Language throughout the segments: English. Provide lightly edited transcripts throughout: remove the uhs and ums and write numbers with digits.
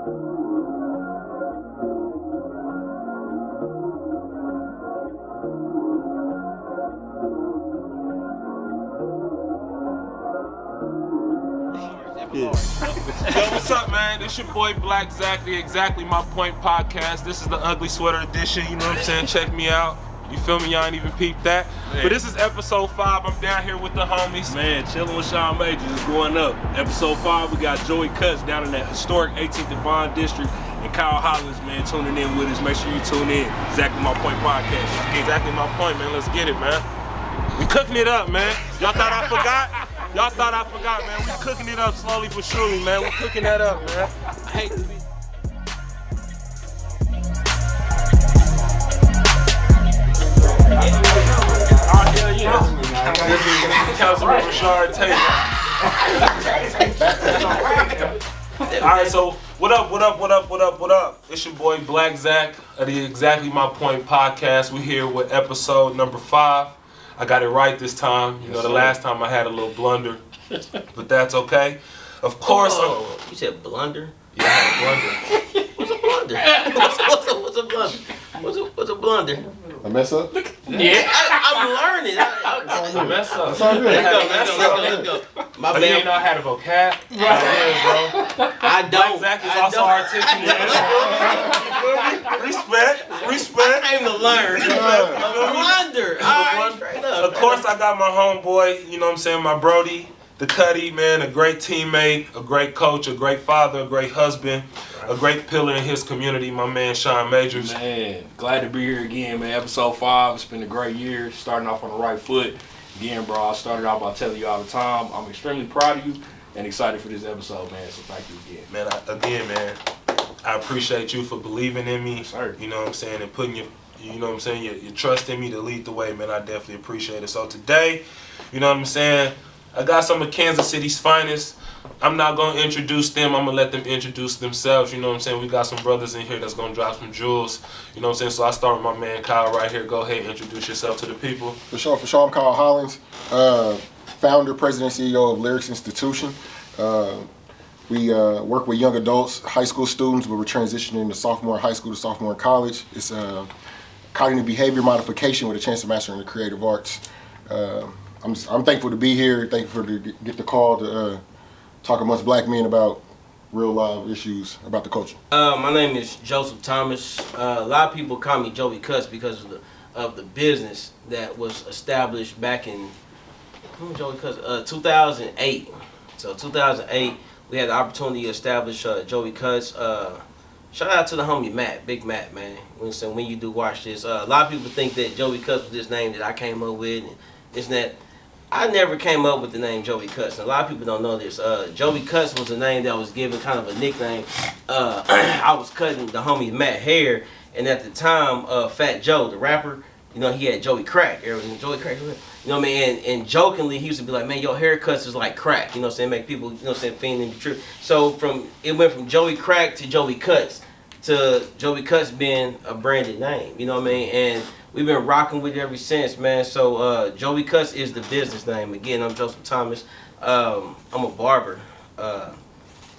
Yo, what's up, man? This your boy Black Zach, the Exactly My Point podcast. This is the Ugly Sweater edition, you know what I'm saying? Check me out. You feel me? Y'all ain't even peeped that. Man. But this is episode 5. I'm down here with the homies. Man, chilling with Shawn Majors is going up. Episode 5, we got Joey Cuts down in that historic 18th Divine District. And Kyle Hollins, man, tuning in with us. Make sure you tune in. Exactly My Point podcast. Exactly My Point, man. Let's get it, man. We cooking it up, man. Y'all thought I forgot? Y'all thought I forgot, man. We cooking it up slowly but surely, man. We cooking that up, man. I hate to be. Oh, hell yeah. This is Councilman Rashard Taylor. All right, so what up? It's your boy Black Zach of the Exactly My Point podcast. We're here with episode number 5. I got it right this time. You know, the last time I had a little blunder, but that's okay. Of course. You said blunder? Yeah, I had a blunder. What's a blunder? What's a blunder? What's a blunder? A mess up? Yeah, I'm learning. A mess up. That's all good. Let's go. My bad. You ain't know I had a vocab? Bro. I don't. Zach is also articulate. Respect. I came to learn. Blunder. All right, straight up. Of course, I got my homeboy, you know what I'm saying, my Brody, the Cuddy, man, a great teammate, a great coach, a great father, a great husband, a great pillar in his community, my man Shawn Majors. Man, glad to be here again, man. Episode 5, it's been a great year, starting off on the right foot. Again, bro, I started off by telling you all the time, I'm extremely proud of you and excited for this episode, man, so thank you again. Man, I appreciate you for believing in me, sir. You know what I'm saying, and putting your trust in me to lead the way, man. I definitely appreciate it. So today, you know what I'm saying, I got some of Kansas City's finest. I'm not going to introduce them. I'm going to let them introduce themselves. You know what I'm saying? We got some brothers in here that's going to drop some jewels. You know what I'm saying? So I start with my man Kyle right here. Go ahead and introduce yourself to the people. For sure. I'm Kyle Hollins, founder, president, CEO of Lyrics Institution. We work with young adults, high school students, but we're transitioning to sophomore in high school to sophomore in college. It's cognitive behavior modification with a chance to master in the creative arts. I'm thankful to be here, thankful to get the call to talk amongst black men about real live issues about the culture. My name is Joseph Thomas. A lot of people call me Joey Cuts because of the business that was established back in 2008. So 2008, we had the opportunity to establish Joey Cuts. Shout out to the homie Matt, Big Matt, man. When you do watch this, a lot of people think that Joey Cuts was this name that I came up with, and it's that. I never came up with the name Joey Cuts. And a lot of people don't know this. Joey Cuts was a name that was given kind of a nickname. I was cutting the homie Matt hair, and at the time, Fat Joe, the rapper, you know, he had Joey Crack. Joey Crack, you know what I mean? And jokingly, he used to be like, man, your haircuts is like crack. You know what I'm saying? Make people, you know what I'm saying, fiend in the truth. So it went from Joey Crack to Joey Cuts to Joey Cuts being a branded name. You know what I mean? And we've been rocking with it ever since, man. So Joey Cuts is the business name. Again, I'm Joseph Thomas. I'm a barber.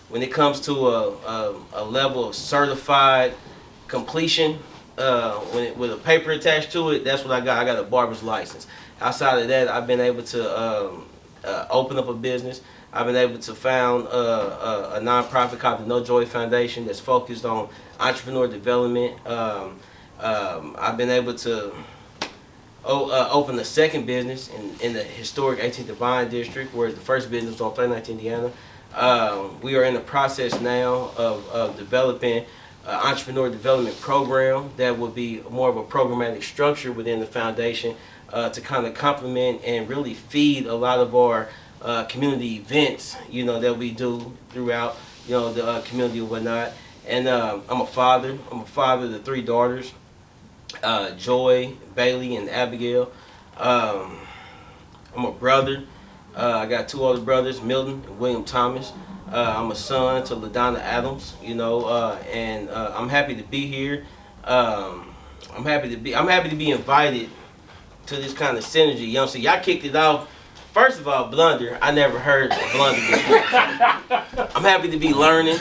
When it comes to a level of certified completion, with a paper attached to it, that's what I got. I got a barber's license. Outside of that, I've been able to open up a business. I've been able to found a nonprofit called the No Joy Foundation that's focused on entrepreneur development. I've been able to open a second business in the historic 18th Divine District, whereas the first business was on 39th Indiana. We are in the process now of developing an entrepreneur development program that will be more of a programmatic structure within the foundation to kind of complement and really feed a lot of our community events, you know, that we do throughout, you know, the community and whatnot. And I'm a father. I'm a father to 3 daughters. Joy, Bailey, and Abigail. I'm a brother. I got 2 older brothers, Milton and William Thomas. I'm a son to LaDonna Adams, you know, and I'm happy to be here. I'm happy to be invited to this kind of synergy. You know what I'm saying? Y'all kicked it off First of all, blunder. I never heard of blunder before. I'm happy to be learning.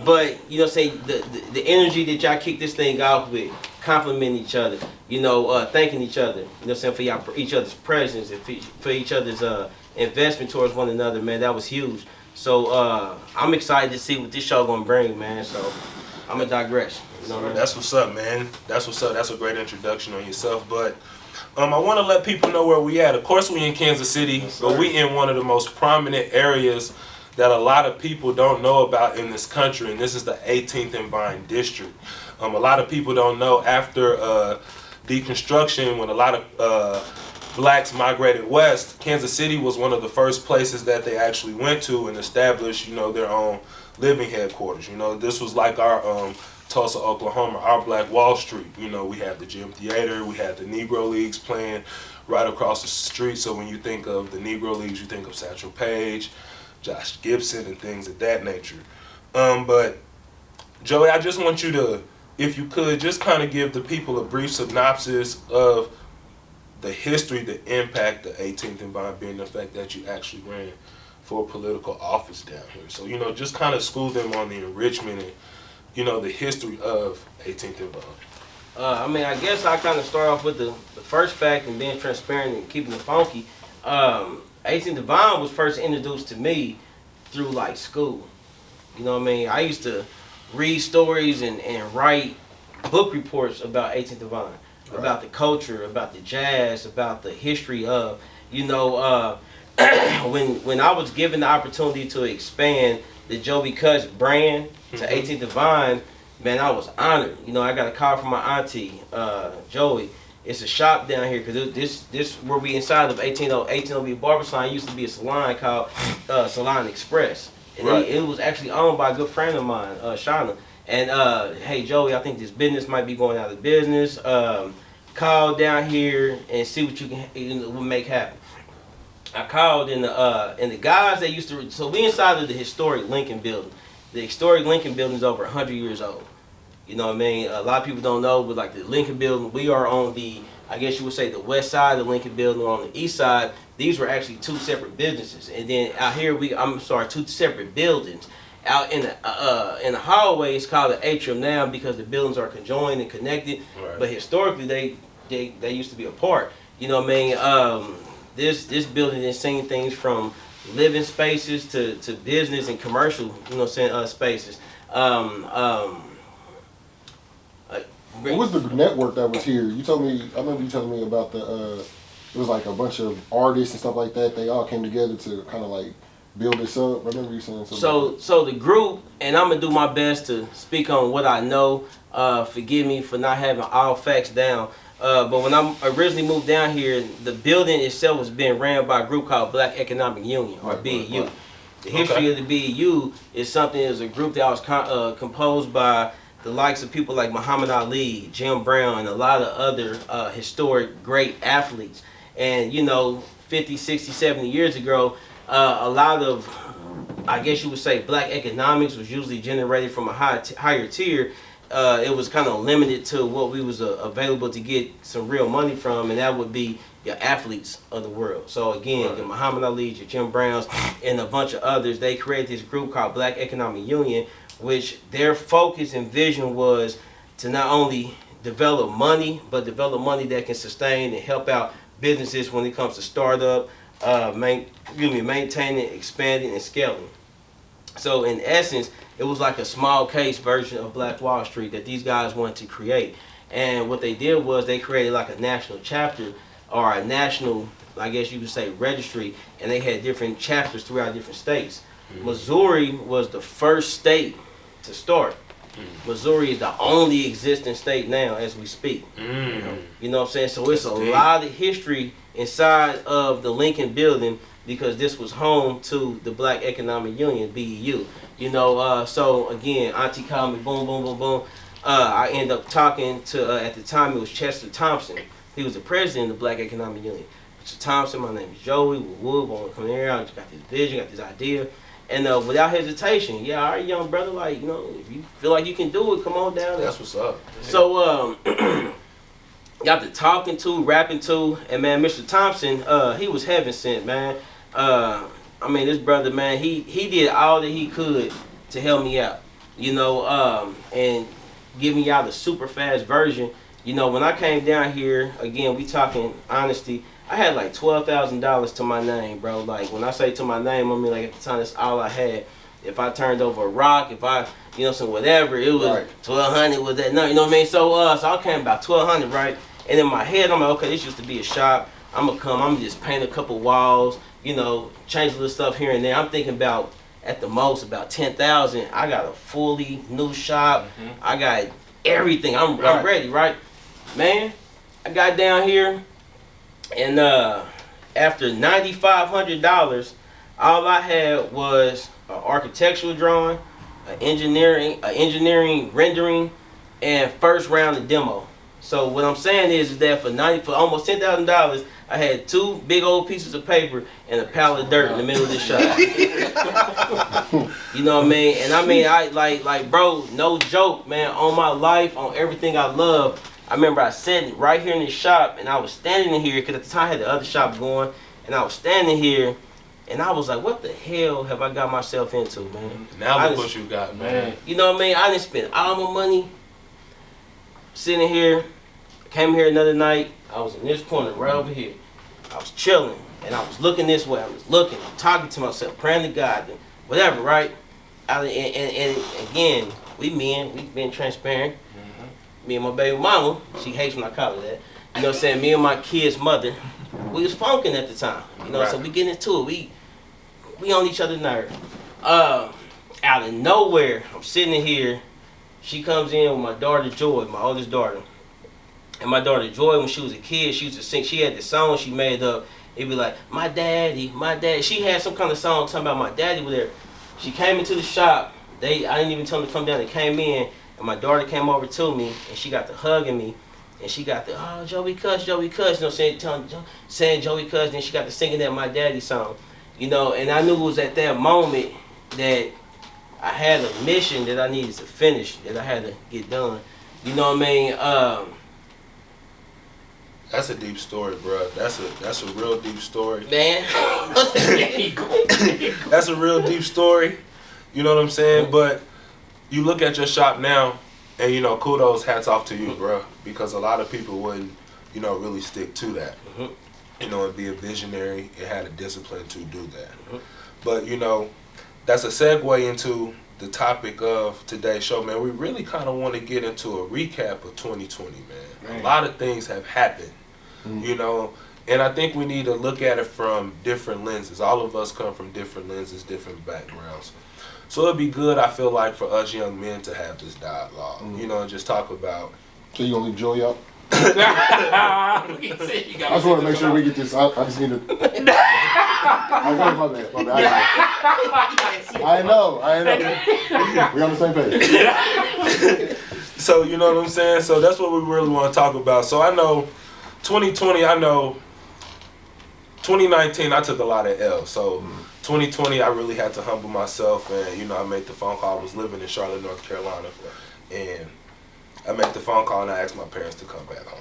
But you know, say the energy that y'all kick this thing off with, complimenting each other, you know, thanking each other, you know, saying for each other's presence and for each other's investment towards one another, man. That was huge. So I'm excited to see what this show gonna bring, man. So I'm gonna digress. You know what I mean? That's what's up, man. That's what's up. That's a great introduction on yourself, but. I want to let people know where we at. Of course, we in Kansas City, but we in one of the most prominent areas that a lot of people don't know about in this country, and this is the 18th and Vine District. A lot of people don't know after deconstruction, when a lot of blacks migrated west, Kansas City was one of the first places that they actually went to and established, you know, their own living headquarters. You know, this was like our Tulsa, Oklahoma, our Black Wall Street. You know, we had the Gym Theater, we had the Negro Leagues playing right across the street. So when you think of the Negro Leagues, you think of Satchel Paige, Josh Gibson, and things of that nature. But Joey, I just want you to, if you could, just kind of give the people a brief synopsis of the history, the impact of 18th and Vine being the fact that you actually ran for a political office down here. So, you know, just kind of school them on the enrichment and, you know, the history of 18th and Vine. I mean, I guess I kind of start off with the first fact and being transparent and keeping it funky. 18th and Vine was first introduced to me through, like, school. You know what I mean? I used to read stories and write book reports about 18th and Vine, right, about the culture, about the jazz, about the history of, you know, when I was given the opportunity to expand the Joey Cuts brand to 18th and Vine, man, I was honored. You know, I got a call from my auntie, Joey. It's a shop down here because this where we inside of 1808 Barber Salon used to be a salon called Salon Express. And right, it was actually owned by a good friend of mine, Shauna. And hey, Joey, I think this business might be going out of business. Call down here and see what you can make happen. I called and the guys that used to, so we inside of the historic Lincoln building. The historic Lincoln building is over 100 years old. You know what I mean? A lot of people don't know, but like the Lincoln building, we are on the, I guess you would say, the west side of the Lincoln building, or on the east side. These were actually two separate businesses. And then out here, two separate buildings. Out in the hallway, it's called the atrium now because the buildings are conjoined and connected. Right. But historically, they used to be apart. You know what I mean? This building has seen things from living spaces to business and commercial, you know what I'm saying, spaces. What was the network that was here? You told me, I remember you telling me about it was like a bunch of artists and stuff like that. They all came together to kind of like build this up. I remember you saying something. So the group, and I'm gonna do my best to speak on what I know. Forgive me for not having all facts down. But when I originally moved down here, the building itself was being ran by a group called Black Economic Union, or BEU. Right. The history of the BEU is something, is a group that was composed by the likes of people like Muhammad Ali, Jim Brown, and a lot of other historic great athletes. And, you know, 50, 60, 70 years ago, a lot of, I guess you would say, black economics was usually generated from a higher tier. It was kind of limited to what we was available to get some real money from, and that would be your athletes of the world. So again, right, the Muhammad Ali's, your Jim Browns, and a bunch of others, they created this group called Black Economic Union, which their focus and vision was to not only develop money, but develop money that can sustain and help out businesses when it comes to startup, maintaining, expanding, and scaling. So in essence, it was like a small case version of Black Wall Street that these guys wanted to create. And what they did was they created like a national chapter, or a national, I guess you would say, registry, and they had different chapters throughout different states. Mm-hmm. Missouri was the first state to start. Mm-hmm. Missouri is the only existing state now as we speak. Mm-hmm. You know what I'm saying? So it's a lot of history inside of the Lincoln building, because this was home to the Black Economic Union, BEU. You know, so again, Auntie called me, boom, boom, boom, boom. I ended up talking to, at the time it was Chester Thompson. He was the president of the Black Economic Union. Mr. Thompson, my name is Joey, Wood, I want to come here, I just got this vision, got this idea. And without hesitation, yeah, all right, young brother, like, you know, if you feel like you can do it, come on down. That's what's up. So got to talking to, rapping to, and man, Mr. Thompson, he was heaven sent, man. I mean, this brother, man, he did all that he could to help me out, you know, and give me out the super fast version. You know, when I came down here, again, we talking honesty, I had like $12,000 to my name, bro. Like, when I say to my name, I mean, like, at the time, that's all I had. If I turned over a rock, if I, you know, so whatever, it was Right. 1,200 was that, no, you know what I mean? So I came about 1,200, right? And in my head, I'm like, okay, this used to be a shop. I'm gonna just paint a couple walls, you know, change a little stuff here and there. I'm thinking about, at the most, about 10,000. I got a fully new shop. I got everything. I'm ready, right? Man, I got down here, and after $9,500, all I had was an architectural drawing, an engineering rendering, and first round of demo. So what I'm saying is that for almost $10,000, I had 2 big old pieces of paper and a pile of dirt in the middle of the shop. You know what I mean? And I mean, I like bro, no joke, man. On my life, on everything I love. I remember I sat right here in the shop, and I was standing in here because at the time I had the other shop going, and I was standing here, and I was like, what the hell have I got myself into, man? Now look what you got, man. You know what I mean? I didn't spend all my money sitting here. Came here another night. I was in this corner right over here. I was chilling, and I was looking this way. I was looking, talking to myself, praying to God, and whatever, right? And again, we've been transparent. Me and my baby mama, she hates when I call her that. You know what I'm saying? Me and my kid's mother, we was funking at the time. You know, so we get into it. We on each other's nerves. Out of nowhere, I'm sitting in here. She comes in with my daughter Joy, my oldest daughter. And my daughter Joy, when she was a kid, she used to sing. She had this song she made up. It'd be like, my daddy, my dad. She had some kind of song talking about my daddy was there. She came into the shop. I didn't even tell them to come down. They came in, and my daughter came over to me, and she got to hugging me. And she got the, oh, Joey Cuss, you know, saying Joey Cuss. Then she got to singing that my daddy song. You know, and I knew it was at that moment that I had a mission that I needed to finish, that I had to get done. You know what I mean? That's a deep story, bro. That's a real deep story. Man. That's a real deep story. You know what I'm saying? But you look at your shop now, and, you know, kudos, hats off to you, bro. Because a lot of people wouldn't, you know, really stick to that. You know, and be a visionary and had a discipline to do that. But, you know, that's a segue into the topic of today's show, man. We really kind of want to get into a recap of 2020, man. A lot of things have happened, you know, and I think we need to look at it from different lenses. All of us come from different lenses, different backgrounds. So it'd be good, I feel like, for us young men to have this dialogue, you know, and just talk about. So you gonna leave Joey out? I I just want to make sure we get this. I just need to. My bad. I know. We on the same page. So, you know what I'm saying? So that's what we really want to talk about. So I know 2020, 2019, I took a lot of L's. So 2020, I really had to humble myself, and, you know, I made the phone call. I was living in Charlotte, North Carolina, and I made the phone call and I asked my parents to come back home.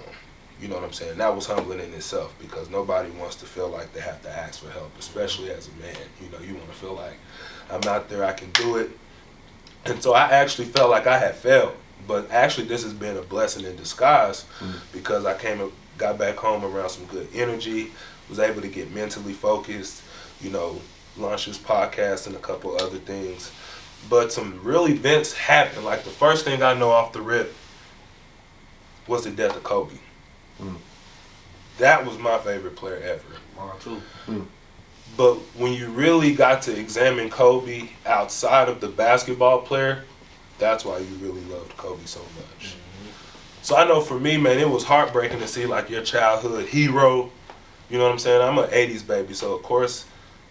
You know what I'm saying? That was humbling in itself, because nobody wants to feel like they have to ask for help, especially as a man. You know, you want to feel like, I'm out there, I can do it. And so I actually felt like I had failed. But actually, this has been a blessing in disguise, because I got back home around some good energy, was able to get mentally focused, you know, launch this podcast and a couple other things. But some real events happened. Like, the first thing I know off the rip was the death of Kobe. That was my favorite player ever. Mine too. But when you really got to examine Kobe outside of the basketball player, that's why you really loved Kobe so much. So I know for me, man, it was heartbreaking to see, like, your childhood hero. You know what I'm saying? I'm an 80s baby, so of course,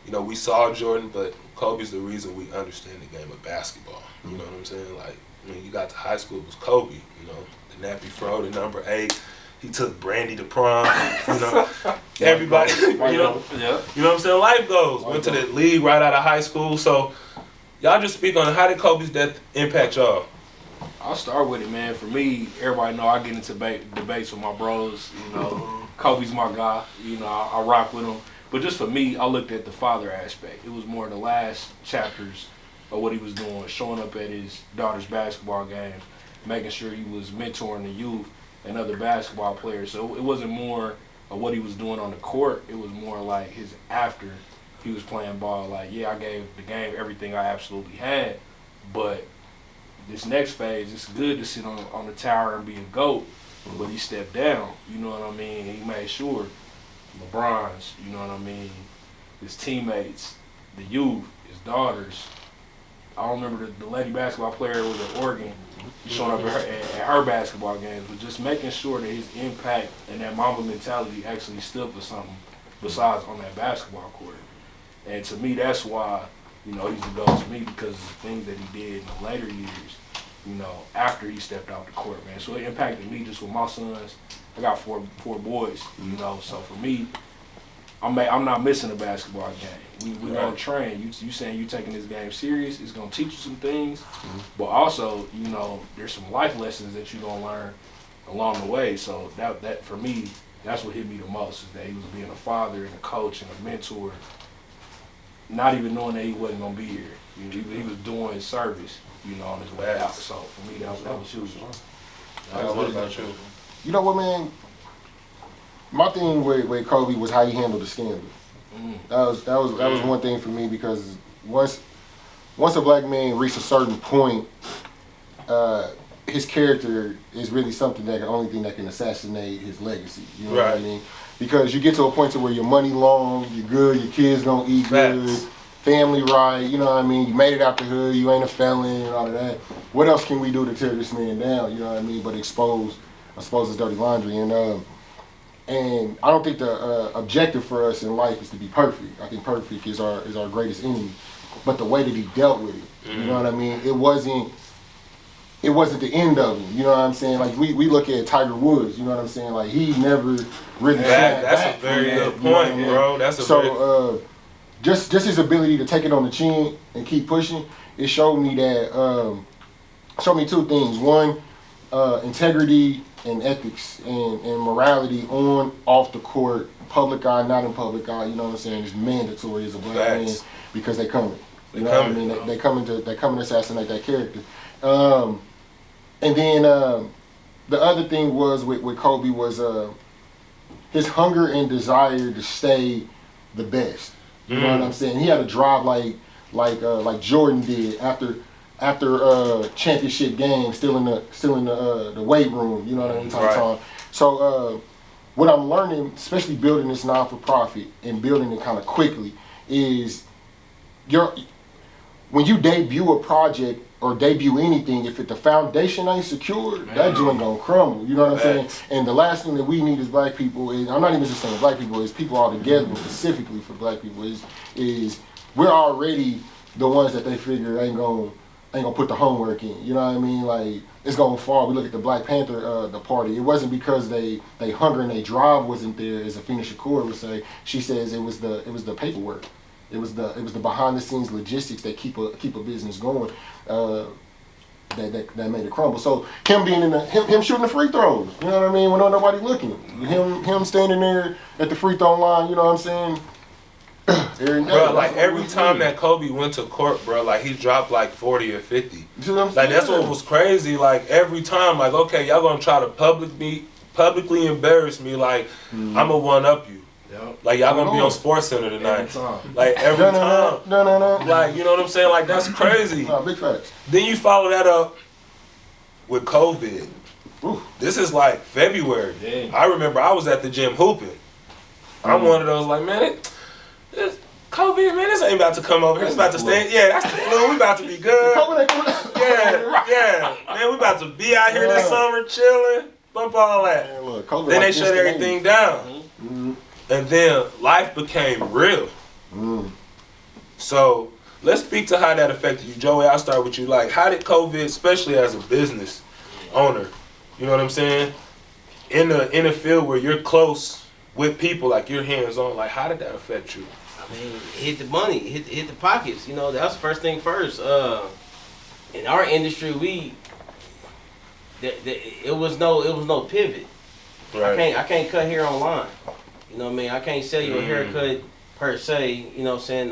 you know, we saw Jordan, but Kobe's the reason we understand the game of basketball. You know what I'm saying? Like, when you got to high school, it was Kobe, you know, the nappy fro, the number 8. He took Brandy to prom, you know. Everybody, you know what I'm saying? Life goals. Went to the league right out of high school. So y'all just speak on how did Kobe's death impact y'all? I'll start with it, man. For me, everybody know I get into debates with my bros. You know, Kobe's my guy. You know, I rock with him. But just for me, I looked at the father aspect. It was more the last chapters of what he was doing, showing up at his daughter's basketball games, making sure he was mentoring the youth and other basketball players. So it wasn't more of what he was doing on the court. It was more like his after he was playing ball. Like, yeah, I gave the game everything I absolutely had, but this next phase, it's good to sit on the tower and be a GOAT, but he stepped down, you know what I mean? He made sure LeBron's, you know what I mean, his teammates, the youth, his daughters. I don't remember the lady basketball player was at Oregon, showing up at her basketball games, but just making sure that his impact and that Mamba mentality actually stood for something besides on that basketball court. And to me, that's why, you know, he's a GOAT to me, because of the things that he did in the later years, you know, after he stepped out the court, man. So it impacted me just with my sons. I got four boys, you know, so for me, I'm not missing a basketball game. We gonna train. You saying you taking this game serious, it's gonna teach you some things, but also, you know, there's some life lessons that you gonna learn along the way. So that for me, that's what hit me the most, is that he was being a father and a coach and a mentor, not even knowing that he wasn't gonna be here. He was doing service, you know, on his way out. So for me, that was huge. What about you? You know what, man? My thing with Kobe was how he handled the scandal. That was one thing for me, because once a black man reached a certain point, his character is really something that the only thing that can assassinate his legacy. You know what I mean? Because you get to a point to where your money long, you're good, your kids gonna eat good, family right, you know what I mean? You made it out the hood, you ain't a felon and all of that. What else can we do to tear this man down? You know what I mean? But expose his dirty laundry. And I don't think the objective for us in life is to be perfect. I think perfect is our greatest enemy. But the way that he dealt with it, you know what I mean? It wasn't the end of him, you know what I'm saying? Like, we look at Tiger Woods, you know what I'm saying? Like, he never really That's a very good point, bro. Just his ability to take it on the chin and keep pushing, it showed me two things. One, integrity and ethics and morality on, off the court, public eye, not in public eye, you know what I'm saying? It's mandatory as a black man, because they coming. You know what I mean? They coming to assassinate that character. And then the other thing was with Kobe was his hunger and desire to stay the best. You know what I'm saying? He had a drive like Jordan did after championship games, still in the weight room. You know what I mean? So what I'm learning, especially building this non-for-profit and building it kind of quickly, is when you debut a project or debut anything, if the foundation ain't secure, that joint gonna crumble. You know what I'm saying? And the last thing that we need as black people is, I'm not even just saying black people, is people all together, but specifically for black people, is we're already the ones that they figure ain't gonna put the homework in. You know what I mean? Like, it's gonna fall. We look at the Black Panther the party. It wasn't because they hunger and they drive wasn't there, as Afina Shakur would say. She says it was the paperwork. It was the behind the scenes logistics that keep a business going. That made it crumble. So him being him shooting the free throws, you know what I mean, when nobody looking. Him standing there at the free throw line, you know what I'm saying? Bro, like every time that Kobe went to court, bro, like he dropped like 40 or 50. You see what I'm saying? Like, that's what was crazy. Like, every time, like, okay, y'all gonna try to publicly embarrass me, like I'ma one up you. Like, y'all gonna be on Sports Center tonight. Like, every time. No. Like, you know what I'm saying? Like, that's crazy. Big facts. Then you follow that up with COVID. Ooh. This is like February. Damn. I remember I was at the gym hooping. I'm one of those, like, man, this COVID, man, this ain't about to come over here. It's about to stay. Yeah, that's the flu. We about to be good. Yeah. Man, we about to be out here this summer chilling. Bump all that. Man, look, then they shut everything down. And then life became real. So let's speak to how that affected you. Joey, I'll start with you. Like, how did COVID, especially as a business owner, you know what I'm saying, in the field where you're close with people, like you're hands-on, like, how did that affect you? I mean, it hit the money, hit the pockets. You know, that was the first thing first. In our industry, it was no pivot. Right. I can't cut hair online. You know what I mean? I can't sell you a haircut per se. You know what I'm saying?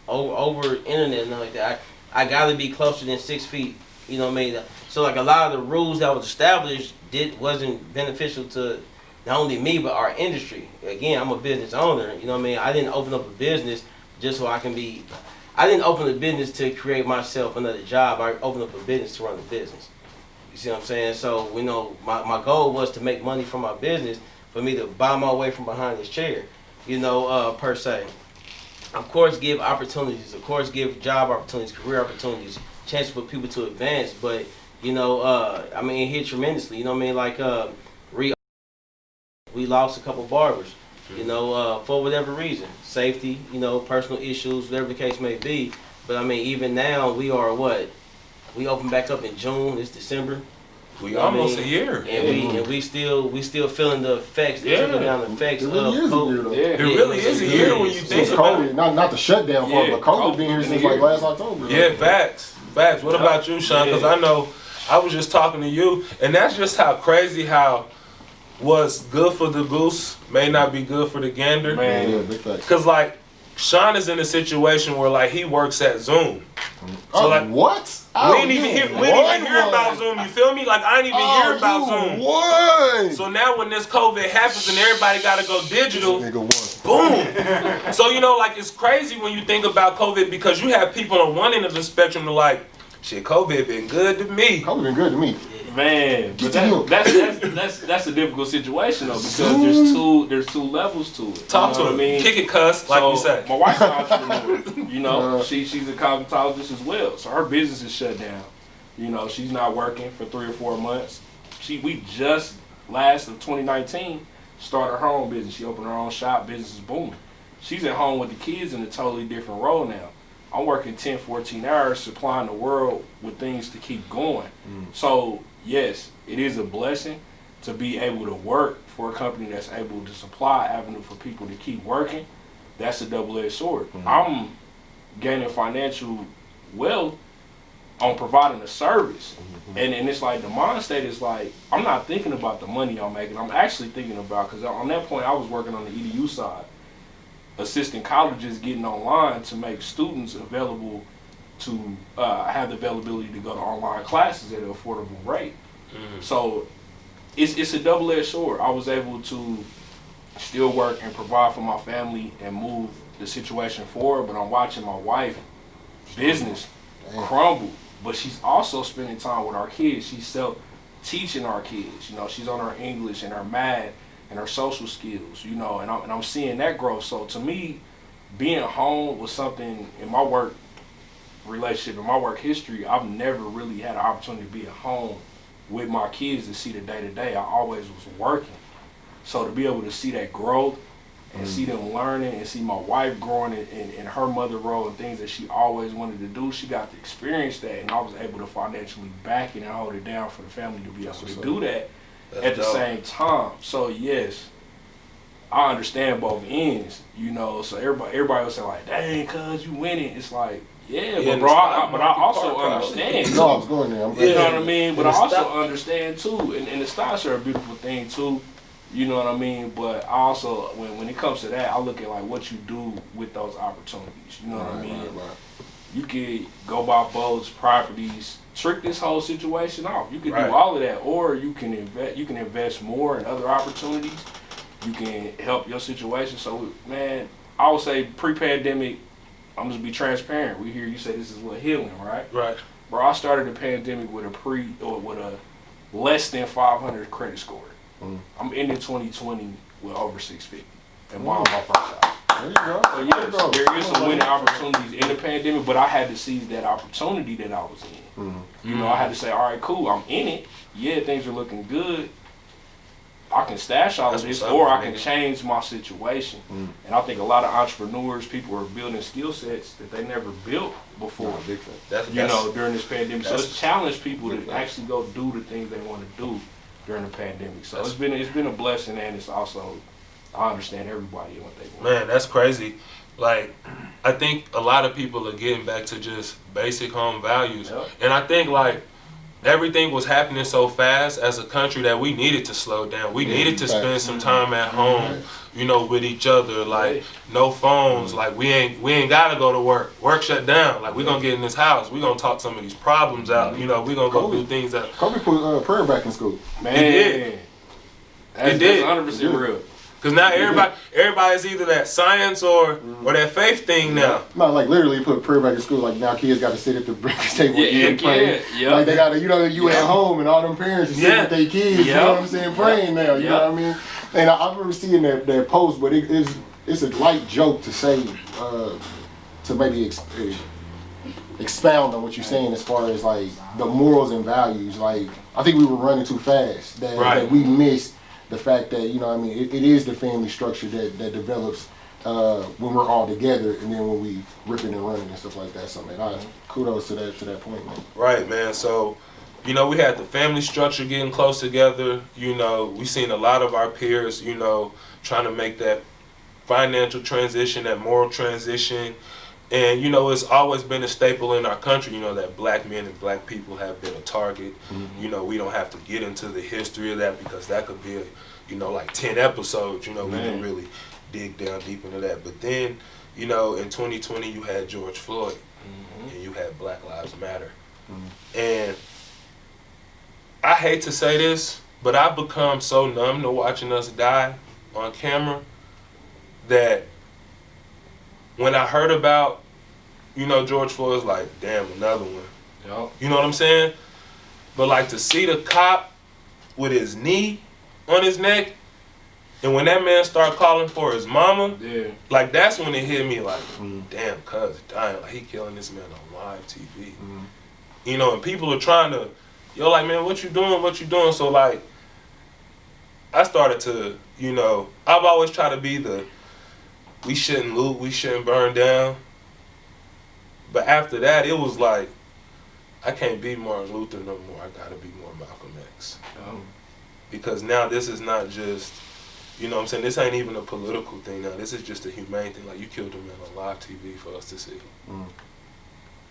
Over internet and like that. I gotta be closer than 6 feet. You know what I mean? So like a lot of the rules that was established wasn't beneficial to not only me but our industry. Again, I'm a business owner. You know what I mean? I didn't open up a business just so I can be. I didn't open a business to create myself another job. I opened up a business to run a business. You see what I'm saying? So, you know, my goal was to make money from my business for me to buy my way from behind this chair, you know, per se. Of course, give opportunities. Of course, give job opportunities, career opportunities, chances for people to advance. But, you know, I mean, it hit tremendously. You know what I mean? Like, we lost a couple barbers, you know, for whatever reason. Safety, you know, personal issues, whatever the case may be. But, I mean, even now, we are what? We opened back up in June. It's December. We almost a year. And we still feeling the effects, the trickle down effects of COVID. It really is a year when you think about it. Not the shutdown part, but COVID been here since like last October. Yeah, facts. What about you, Shawn? Because I know I was just talking to you, and that's just how crazy how what's good for the goose may not be good for the gander. Man, yeah, big facts. Because like Shawn is in a situation where like he works at Zoom. So like what? We didn't even hear about Zoom. You feel me? Like I didn't even hear about Zoom. What? So now when this COVID happens and everybody got to go digital, Nigga boom. So you know, like it's crazy when you think about COVID because you have people on one end of the spectrum that are like, shit, COVID been good to me. COVID been good to me. Man, but that's a difficult situation though because there's two levels to it. Talk to him. I mean? Kick it, cuss, like you said. My wife's an entrepreneur. You know, she's a cosmetologist as well, so her business is shut down. You know, she's not working for 3 or 4 months. We just last of 2019 started her own business. She opened her own shop. Business is booming. She's at home with the kids in a totally different role now. I'm working 10, 14 hours supplying the world with things to keep going. So, yes, it is a blessing to be able to work for a company that's able to supply avenue for people to keep working. That's a double-edged sword. I'm gaining financial wealth on providing a service. And it's like the mind state is like, I'm not thinking about the money I'm making. I'm actually thinking about, because on that point I was working on the EDU side, assisting colleges getting online to make students available to have the availability to go to online classes at an affordable rate. So it's a double-edged sword. I was able to still work and provide for my family and move the situation forward, but I'm watching my wife business crumble. But she's also spending time with our kids. She's teaching our kids. You know, she's on her English and her math and her social skills, you know, and I'm seeing that growth. So to me, being home was something in my work relationship, in my work history, I've never really had an opportunity to be at home with my kids to see the day-to-day. I always was working. So to be able to see that growth and see them learning and see my wife growing in her mother role and things that she always wanted to do, she got to experience that, and I was able to financially back it and hold it down for the family to be able to do that. At the same time. So yes, I understand both ends, you know. So everybody will say like, "Dang, cuz you winning." It's like, yeah, but bro, but I also understand. No, I was going there. You know what I mean? But I also understand too, and the stocks are a beautiful thing too. You know what I mean? But I also, when it comes to that, I look at like what you do with those opportunities. You know what I mean? Right. You could go buy boats, properties, trick this whole situation off. You can do all of that, or you can invest. You can invest more in other opportunities. You can help your situation. So, man, I would say pre-pandemic, I'm just be transparent. We hear you say this is what healing, right? Right. Bro, I started the pandemic with a less than 500 credit score. I'm ending 2020 with over 650 and buying my first house. There you go. So yes, there is some winning opportunities in the pandemic, but I had to seize that opportunity that I was in. You know, I had to say, all right, cool, I'm in it. Yeah, things are looking good. I can stash all of this, or I can change my situation. And I think a lot of entrepreneurs, people are building skill sets that they never built before. You know, during this pandemic. So it's challenged people to actually go do the things they want to do during the pandemic. So it's been a blessing, and it's also, I understand everybody and what they want. Man, that's crazy. Like, I think a lot of people are getting back to just basic home values. And I think, like, everything was happening so fast as a country that we needed to slow down. We needed to spend some time at home, you know, with each other. Like, no phones. Like, we ain't gotta go to work. Work shut down. Like, we gonna get in this house. We gonna talk some of these problems out. You know, we gonna go do things that. Kobe put prayer back in school. Man, It did. That's, It did. That's 100% real. Cause now everybody's either that science or that faith thing now. No, like literally put prayer back in school. Like now kids got to sit at the breakfast table and pray. Yeah. Like they got to, you know, you at home and all them parents are sitting with their kids, you know what I'm saying, praying now, you know what I mean? And I remember seeing that post, but it's a light joke to say, to maybe expound on what you're saying as far as like the morals and values. Like I think we were running too fast, that we missed the fact that, you know what I mean, it is the family structure that develops when we're all together, and then when we ripping and running and stuff like that. So man, kudos to that point, man. Right, man. So, you know, we had the family structure getting close together. You know, we seen a lot of our peers, you know, trying to make that financial transition, that moral transition. And, you know, it's always been a staple in our country, you know, that black men and black people have been a target. You know, we don't have to get into the history of that because that could be, you know, like 10 episodes, you know, we can really dig down deep into that. But then, you know, in 2020, you had George Floyd and you had Black Lives Matter. And I hate to say this, but I've become so numb to watching us die on camera that when I heard about, you know, George Floyd, was like, damn, another one. Yep. You know what I'm saying? But like to see the cop with his knee on his neck, and when that man started calling for his mama, like that's when it hit me like, damn, cuz dying, like he killing this man on live TV. You know, and people are trying to, like, man, what you doing? So like, I started to, you know, I've always tried to be we shouldn't loot, we shouldn't burn down. But after that, it was like, I can't be Martin Luther no more. I gotta be more Malcolm X. Because now this is not just, you know what I'm saying, this ain't even a political thing now. This is just a humane thing. Like, you killed a man on live TV for us to see.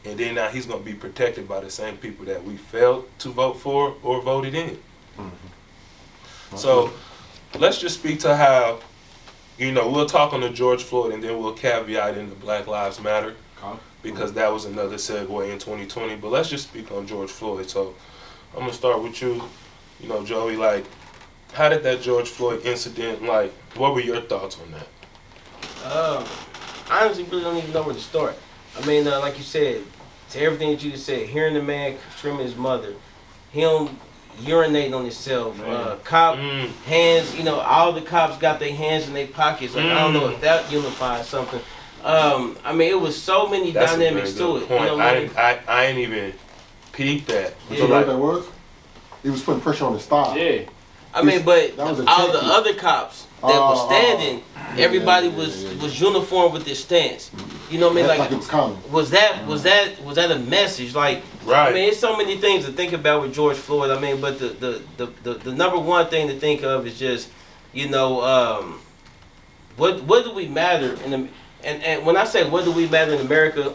And then now he's gonna be protected by the same people that we failed to vote for or voted in. So let's just speak to how, you know, we'll talk on the George Floyd and then we'll caveat into Black Lives Matter because that was another segue in 2020. But let's just speak on George Floyd. So I'm gonna start with you, you know, Joey. Like, how did that George Floyd incident, like, what were your thoughts on that? I honestly really don't even know where to start. I mean, like you said, to everything that you just said, hearing the man screaming his mother, him urinating on himself, cop hands, you know, all the cops got their hands in their pockets. Like, I don't know if that unifies something. I mean, it was so many dynamics to it. You know what I mean? I ain't even peeped that. You know what that was? He was putting pressure on his thigh. Yeah. I mean, but that was a all the technique. other cops that was standing, everybody was uniform with this stance. You know what I mean? Like it was common. Was that a message? Like, I mean, it's so many things to think about with George Floyd. I mean, but the number one thing to think of is just, you know, what do we matter in and when I say what do we matter in America,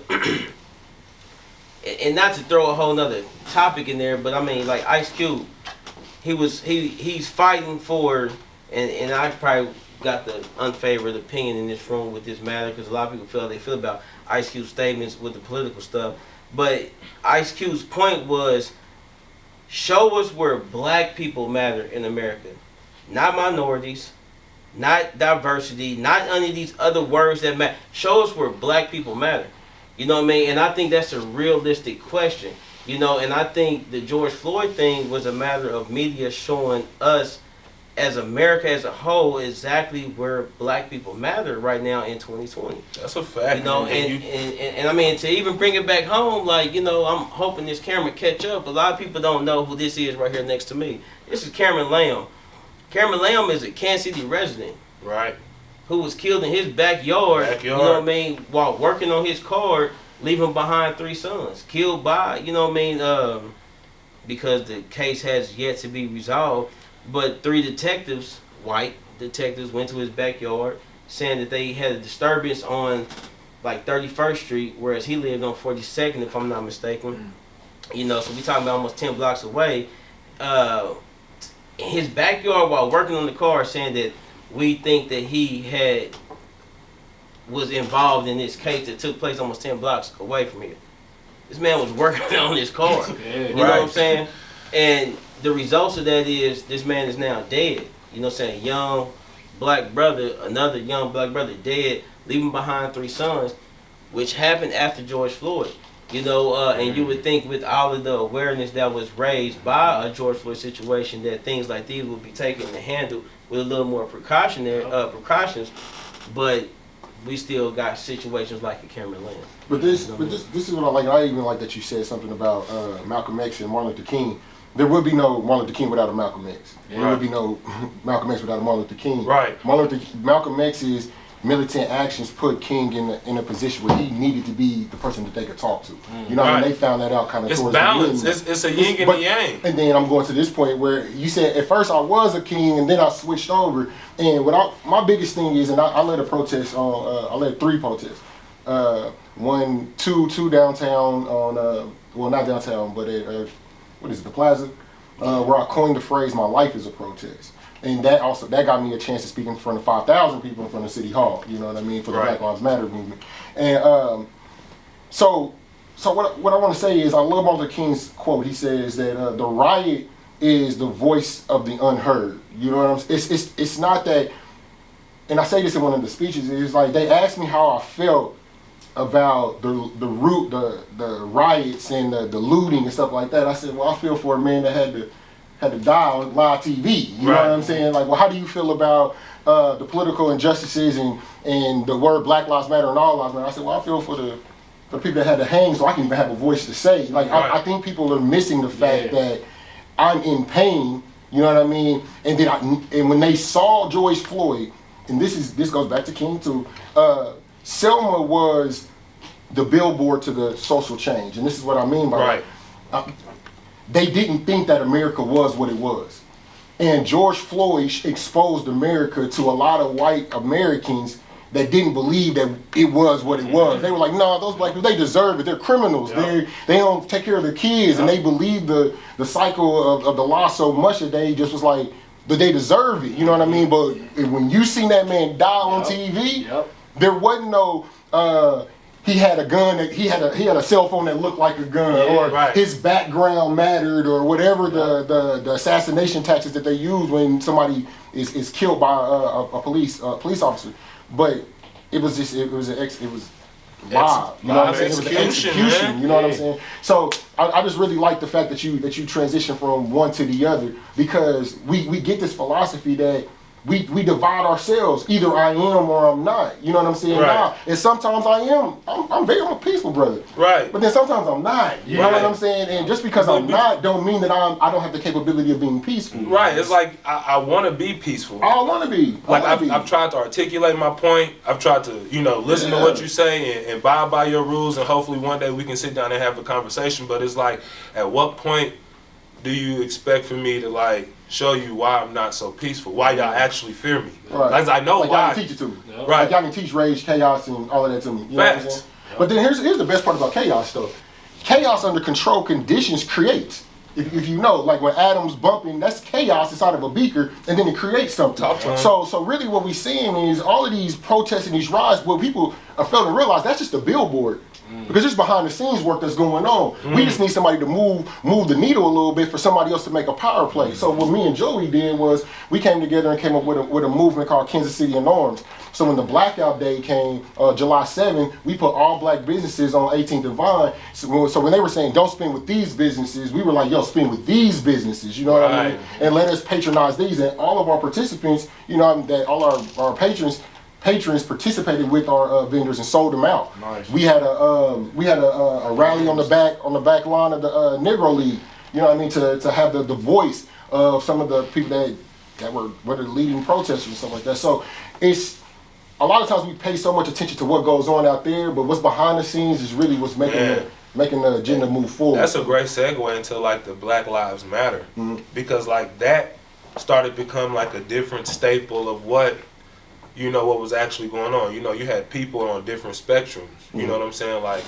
and not to throw a whole nother topic in there, but I mean, like Ice Cube, he's fighting for, and I probably got the unfavored opinion in this room with this matter because a lot of people feel how they feel about Ice Cube's statements with the political stuff. But Ice Cube's point was, show us where black people matter in America, not minorities, not diversity, not any of these other words that matter. Show us where black people matter. You know what I mean? And I think that's a realistic question. You know, and I think the George Floyd thing was a matter of media showing us as America as a whole exactly where black people matter right now in 2020. That's a fact. You know, and I mean, to even bring it back home, like, you know, I'm hoping this camera catch up. A lot of people don't know who this is right here next to me. This is Cameron Lamb. Cameron Lamb is a Kansas City resident. Right. Who was killed in his backyard. You know what I mean, while working on his car, leaving behind 3 sons. Killed by, you know what I mean, because the case has yet to be resolved. But 3 detectives, white detectives, went to his backyard saying that they had a disturbance on like 31st Street, whereas he lived on 42nd, if I'm not mistaken. You know, so we talking about almost 10 blocks away. In his backyard while working on the car, saying that we think that he was involved in this case that took place almost 10 blocks away from here. This man was working on his car. You know what I'm saying? And the results of that is this man is now dead. You know what I'm saying? Young black brother, another young black brother dead, leaving behind 3 sons, which happened after George Floyd. You know, and you would think with all of the awareness that was raised by a George Floyd situation that things like these would be taken and handled with a little more precautions, but we still got situations like at Cameron Land. But this is what I like. I even like that you said something about Malcolm X and Martin Luther King. There would be no Martin Luther King without a Malcolm X. There would be no Malcolm X without a Martin Luther King. Right. Malcolm X's militant actions put King in a position where he needed to be the person that they could talk to. You know, and they found that out kind of towards balance. the end. It's a yin and a yang. And then I'm going to this point where you said at first I was a king and then I switched over. And my biggest thing is, and I led a protest on, I led 3 protests. Two downtown on, well not downtown, but at, what is it, the Plaza, where I coined the phrase, "My life is a protest." And that got me a chance to speak in front of 5,000 people in front of City Hall, you know what I mean, for the Black Lives Matter movement. And so what I want to say is, I love Martin Luther King's quote. He says that the riot is the voice of the unheard. You know what I'm saying? It's not that, and I say this in one of the speeches, it's like they asked me how I felt about the riots and the looting and stuff like that. I said, well, I feel for a man that had to die on live TV. You know what I'm saying? Like, well, how do you feel about the political injustices and the word Black Lives Matter and all lives matter? I said, well, I feel for the people that had to hang so I can even have a voice to say. Like, I think people are missing the fact that I'm in pain. You know what I mean? And then and when they saw George Floyd, and this goes back to King too. Selma was the billboard to the social change, and this is what I mean by that. They didn't think that America was what it was. And George Floyd exposed America to a lot of white Americans that didn't believe that it was what it was. They were like, no, those black people, they deserve it. They're criminals. They don't take care of their kids. And they believe the cycle of the law so much that they just was like, but they deserve it. You know what I mean? But when you seen that man die on TV, there wasn't no... he had a gun, he had a cell phone that looked like a gun, or his background mattered, or whatever the assassination tactics that they use when somebody is killed by a police officer. But it was live. You know what I'm saying? It was an execution. You know what I'm saying? So I just really like the fact that you transition from one to the other, because we get this philosophy that we divide ourselves. Either I am or I'm not. You know what I'm saying? Now, and sometimes I am. I'm a peaceful brother. Right. But then sometimes I'm not. You know what I'm saying? And just because I'm not, don't mean that I don't have the capability of being peaceful. Right. It's like I want to be peaceful. I want to be. Like I've tried to articulate my point. I've tried to listen to what you say and abide by your rules, and hopefully one day we can sit down and have a conversation. But it's like, at what point do you expect for me to show you why I'm not so peaceful? Why y'all actually fear me? Right. Like, I know why. Y'all can teach it to me. Right. Like y'all can teach rage, chaos, and all of that to me. You know what I'm saying? But then here's the best part about chaos, though. Chaos under controlled conditions creates. If you know, like when Adam's bumping, that's chaos inside of a beaker, and then it creates something. So really what we're seeing is all of these protests and these riots, what people are failing to realize, that's just a billboard. Because there's behind the scenes work that's going on. We just need somebody to move the needle a little bit for somebody else to make a power play. So what me and Joey did was we came together and came up with a movement called Kansas City in Arms. So when the blackout day came, July 7th, we put all black businesses on 18th and Vine. So when they were saying don't spend with these businesses, we were like, yo, spend with these businesses. You know what I mean? And let us patronize these. And all of our participants, that all our patrons participated with our vendors and sold them out. Nice. We had a rally on the back line of the Negro League. You know what I mean, to have the voice of some of the people that were the leading protesters and stuff like that. So it's a lot of times we pay so much attention to what goes on out there, but what's behind the scenes is really what's making the agenda move forward. That's a great segue into the Black Lives Matter, because that started to become a different staple of what you know, what was actually going on. You know, you had people on different spectrums. You know what I'm saying? Like,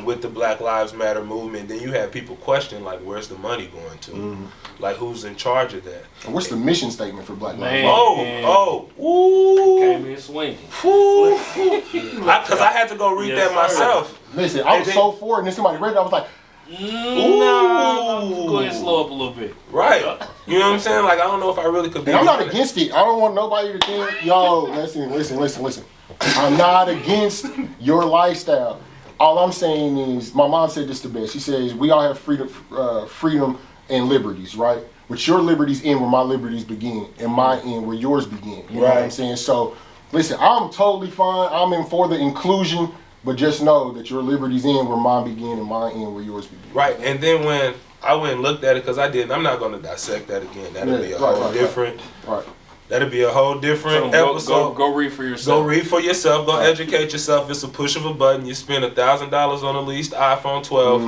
with the Black Lives Matter movement, then you had people question, like, where's the money going to? Like, who's in charge of that? And what's the mission statement for Black Lives Man. Matter? Ooh. Came in swinging. Because I had to go read that myself. Listen, I was so for it, and then somebody read it, I was like, Nah, go ahead and slow up a little bit. Right. You know what I'm saying? Like, I don't know if I really could be. and I'm not against it. I don't want nobody to think, yo, listen. I'm not against your lifestyle. All I'm saying is, my mom said this the best. She says, we all have freedom and liberties, right? But your liberties end where my liberties begin, and my end where yours begin. You know what I'm saying? So, listen, I'm totally fine. I'm in for the inclusion, but just know that your liberties end where mine begin, and mine end where yours begin. Right. And then when I went and looked at it, because I'm not going to dissect that again. That'll be a whole different. Right. That'll be a whole different episode. Go read for yourself. Go read for yourself. Go educate yourself. It's a push of a button. You spend $1,000 on a leased iPhone 12.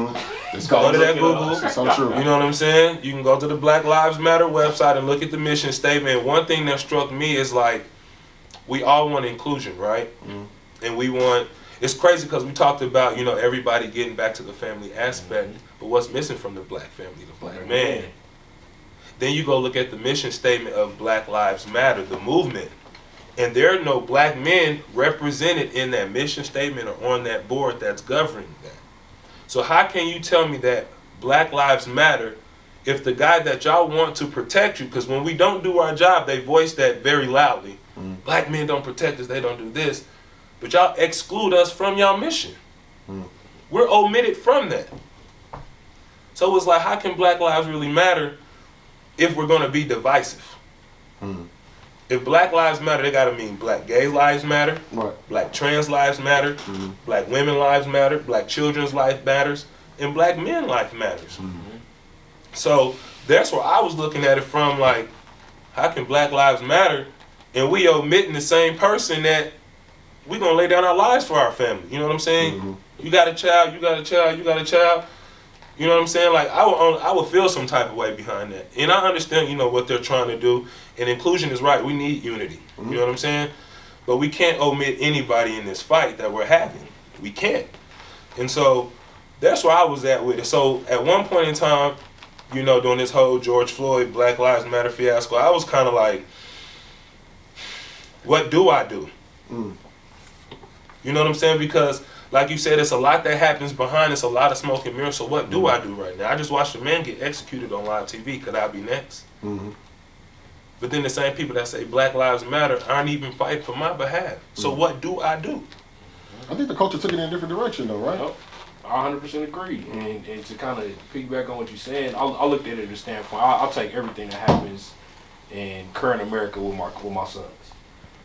Go to that Google. It's so true. You know what I'm saying? You can go to the Black Lives Matter website and look at the mission statement. One thing that struck me is, like, we all want inclusion, right? And we want. It's crazy because we talked about, you know, everybody getting back to the family aspect, but what's missing from the black family? The black man. Then you go look at the mission statement of Black Lives Matter, the movement, and there are no black men represented in that mission statement or on that board that's governing that. So how can you tell me that Black Lives Matter if the guy that y'all want to protect you, because when we don't do our job, they voice that very loudly. Black men don't protect us, they don't do this. But y'all exclude us from y'all mission. We're omitted from that. So it's like, how can Black lives really matter if we're going to be divisive? If Black lives matter, they got to mean black gay lives matter, black trans lives matter, black women lives matter, black children's life matters, and black men life matters. So that's where I was looking at it from, like, how can Black lives matter and we omitting the same person that we gonna lay down our lives for our family? You know what I'm saying? You got a child, you got a child, you got a child. You know what I'm saying? Like, I would feel some type of way behind that. And I understand, you know, what they're trying to do. And inclusion is right. We need unity. You know what I'm saying? But we can't omit anybody in this fight that we're having. We can't. And so that's where I was at with it. So at one point in time, you know, during this whole George Floyd, Black Lives Matter fiasco, I was kind of like, what do I do? You know what I'm saying? Because, like you said, it's a lot that happens behind us, a lot of smoke and mirrors. So what do I do right now? I just watched a man get executed on live TV. Could I be next? But then the same people that say Black Lives Matter aren't even fighting for my behalf. So what do I do? I think the culture took it in a different direction, though, right? Yep. I 100% agree. And to kind of piggyback on what you're saying, I looked at it at a standpoint. I'll take everything that happens in current America with my sons.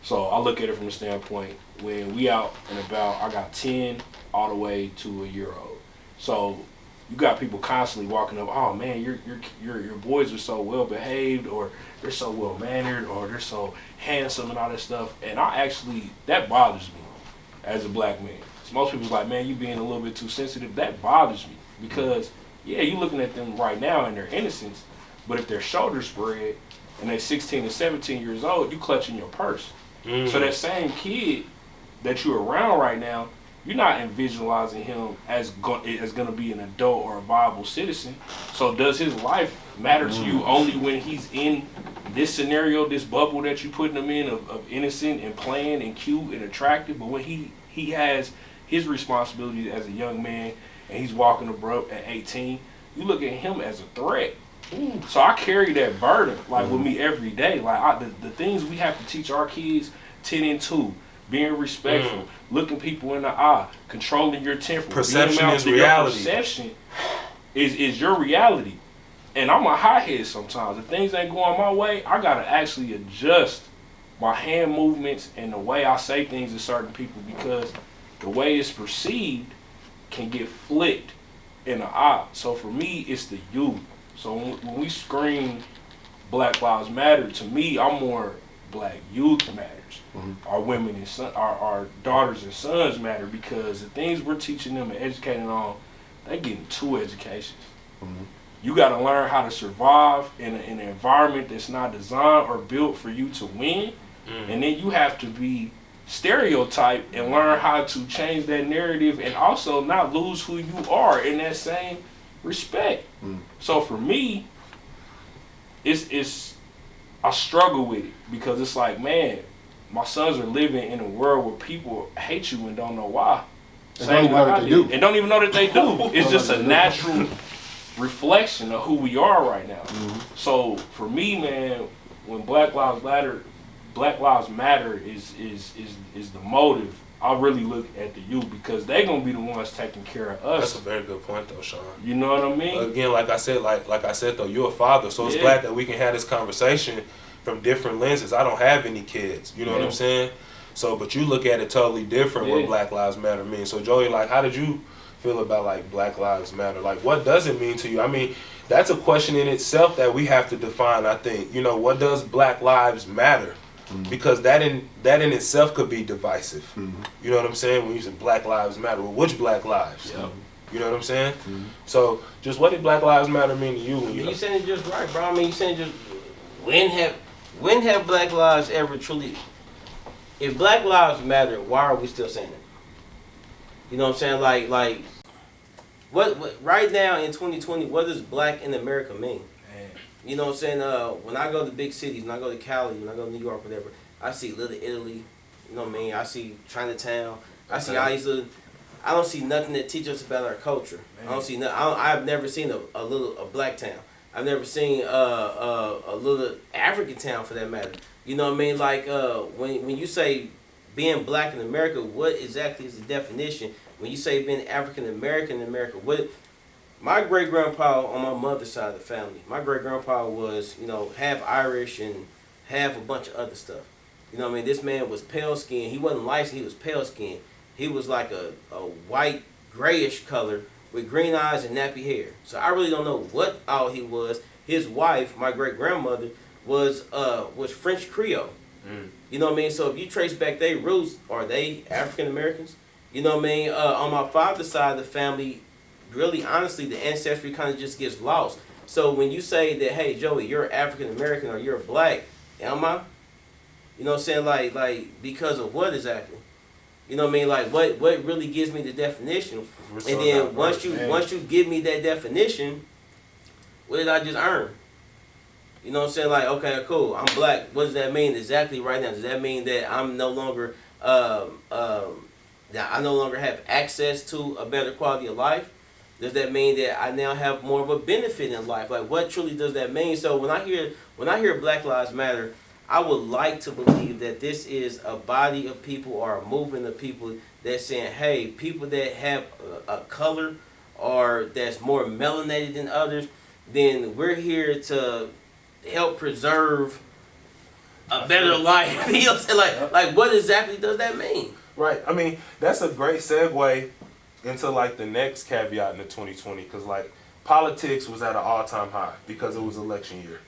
So I look at it from the standpoint, when we out and about, I got 10 all the way to a year old. So you got people constantly walking up, oh man, your boys are so well behaved, or they're so well mannered, or they're so handsome and all that stuff. And that bothers me as a black man. So most people's like, man, you being a little bit too sensitive. That bothers me because, yeah, you looking at them right now in their innocence, but if their shoulders spread and they're 16 and 17 years old, you clutching your purse. So that same kid that you're around right now, you're not visualizing him as going to be an adult or a viable citizen. So does his life matter to you only when he's in this scenario, this bubble that you're putting him in of innocent and playing and cute and attractive? But when he has his responsibilities as a young man and he's walking abroad at 18, you look at him as a threat. So I carry that burden with me every day. Like the things we have to teach our kids, 10 and 2, being respectful, looking people in the eye, controlling your temper. Perception is reality. Your perception is your reality. And I'm a hothead sometimes. If things ain't going my way, I gotta actually adjust my hand movements and the way I say things to certain people, because the way it's perceived can get flicked in the eye. So for me, it's the youth. So when we scream Black Lives Matter, to me, I'm more black youth matters. Our women and our daughters and sons matter, because the things we're teaching them and educating on, they're getting 2 educations. You got to learn how to survive in an environment that's not designed or built for you to win. And then you have to be stereotyped and learn how to change that narrative and also not lose who you are in that same respect. So for me, it's I struggle with it because it's like, man, my sons are living in a world where people hate you and don't know why. And don't even know that they do. And don't even know that they do. It's just a natural reflection of who we are right now. So for me, man, when Black Lives Matter is the motive, I really look at the youth because they're gonna be the ones taking care of us. That's a very good point, though, Shawn. You know what I mean? Again, like I said, though, you're a father, so it's glad that we can have this conversation from different lenses. I don't have any kids, you know what I'm saying? So, but you look at it totally different what Black Lives Matter means. So, Joey, like, how did you feel about, like, Black Lives Matter? Like, what does it mean to you? I mean, that's a question in itself that we have to define, I think. You know, what does Black Lives matter? Because that in itself could be divisive. You know what I'm saying? When you say Black Lives Matter, well, which Black lives? You know what I'm saying? So, just what did Black Lives Matter mean to you? When you saying it just right, bro. I mean, you saying just when have Black lives ever truly? If Black Lives Matter, why are we still saying it? You know what I'm saying? Like, what right now in 2020, what does Black in America mean? You know what I'm saying? When I go to big cities, when I go to Cali, when I go to New York, whatever, I see Little Italy. You know what I mean? I see Chinatown. I see all these little. I don't see nothing that teaches us about our culture. I don't see nothing. I've never seen a black town. I've never seen a little African town for that matter. You know what I mean? Like when you say being black in America, what exactly is the definition? When you say being African American in America, what? My great grandpa on my mother's side of the family, my great grandpa was, you know, half Irish and half a bunch of other stuff. You know what I mean? This man was pale skinned. He wasn't light skinned, he was pale skinned. He was like a white, grayish color with green eyes and nappy hair. So I really don't know what all he was. His wife, my great grandmother, was French Creole. You know what I mean? So if you trace back their roots, are they African Americans? You know what I mean? On my father's side of the family, really honestly, the ancestry kind of just gets lost. So when you say that, hey Joey, you're African American or you're black, am I? You know what I'm saying? Like because of what exactly? You know what I mean? Like what really gives me the definition? And then once you give me that definition, what did I just earn? You know what I'm saying? Like, okay, cool, I'm black. What does that mean exactly right now? Does that mean that I'm no longer that I no longer have access to a better quality of life? Does that mean that I now have more of a benefit in life? Like, what truly does that mean? So when I hear Black Lives Matter, I would like to believe that this is a body of people or a movement of people that's saying, hey, people that have a color or that's more melanated than others, then we're here to help preserve a better life. You know what I'm saying? Like what exactly does that mean? Right. I mean, that's a great segue into like the next caveat in the 2020, because like politics was at an all-time high because it was election year.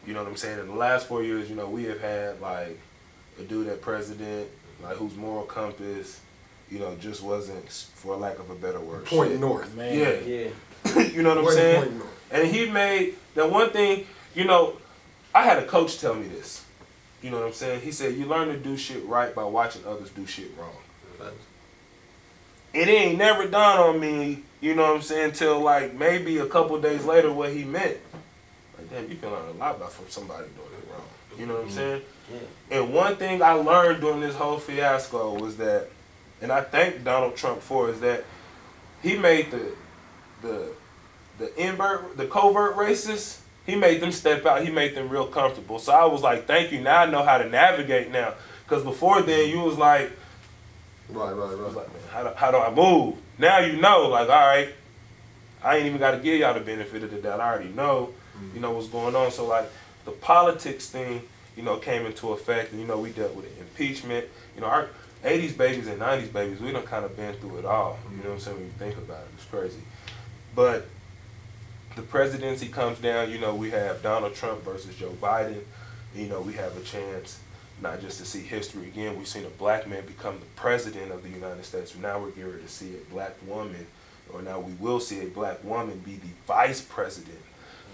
You know what I'm saying? In the last 4 years, you know, we have had like a dude at president, like whose moral compass, you know, just wasn't, for lack of a better word, Point north, man. Yeah. You know what I'm saying? And he made that one thing. You know, I had a coach tell me this. You know what I'm saying? He said, you learn to do shit right by watching others do shit wrong. It ain't never dawned on me, you know what I'm saying, till like maybe a couple days later what he meant. Like, damn, you can learn a lot from somebody doing it wrong. You know what I'm saying? Yeah. And one thing I learned during this whole fiasco was that, and I thank Donald Trump for, is that he made the covert racists, he made them step out. He made them real comfortable. So I was like, thank you. Now I know how to navigate now. Because before then, you was like, Right. I was like, man, how do I move? Now you know, like, all right, I ain't even got to give y'all the benefit of the doubt. I already know, you know, what's going on. So, like, the politics thing, you know, came into effect. And, you know, we dealt with impeachment. You know, our 80s babies and 90s babies, we done kind of been through it all. You know what I'm saying? When you think about it, it's crazy. But the presidency comes down, you know, we have Donald Trump versus Joe Biden. You know, we have a chance not just to see history again. We've seen a black man become the president of the United States. Now we're getting ready to see a black woman, or now we will see a black woman be the vice president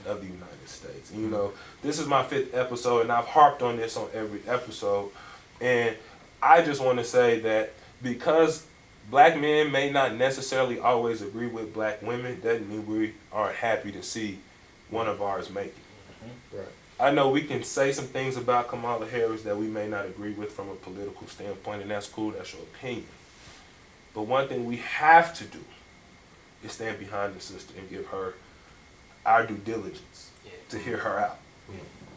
of the United States. And, you know, this is my 5th episode, and I've harped on this on every episode. And I just want to say that because black men may not necessarily always agree with black women, doesn't mean we aren't happy to see one of ours make it. Right. I know we can say some things about Kamala Harris that we may not agree with from a political standpoint, and that's cool, that's your opinion. But one thing we have to do is stand behind the sister and give her our due diligence to hear her out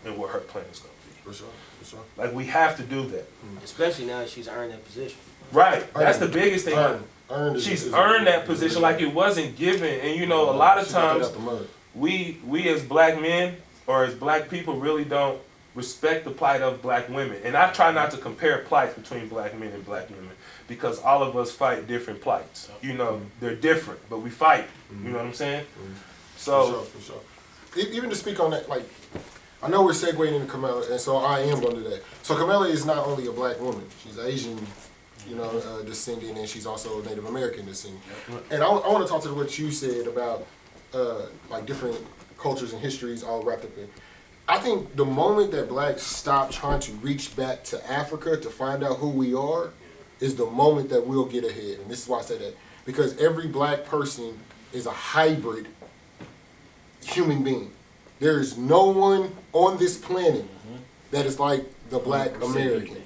and what her plan is going to be. For sure, for sure. Like, we have to do that. Especially now that she's earned that position. Right. That's the biggest thing. She's earned that position like it wasn't given. And, you know, a lot of times we as black men or as black people really don't respect the plight of black women. And I try not to compare plights between black men and black women because all of us fight different plights. You know, they're different, but we fight. You know what I'm saying? So, for sure. Even to speak on that, like, I know we're segueing into Kamala, and so I am going to do that. So Kamala is not only a black woman; she's Asian, you know, descendant, and she's also Native American descendant. And I want to talk to what you said about like different cultures and histories all wrapped up in. I think the moment that blacks stop trying to reach back to Africa to find out who we are is the moment that we'll get ahead. And this is why I say that. Because every black person is a hybrid human being. There is no one on this planet that is like the black American.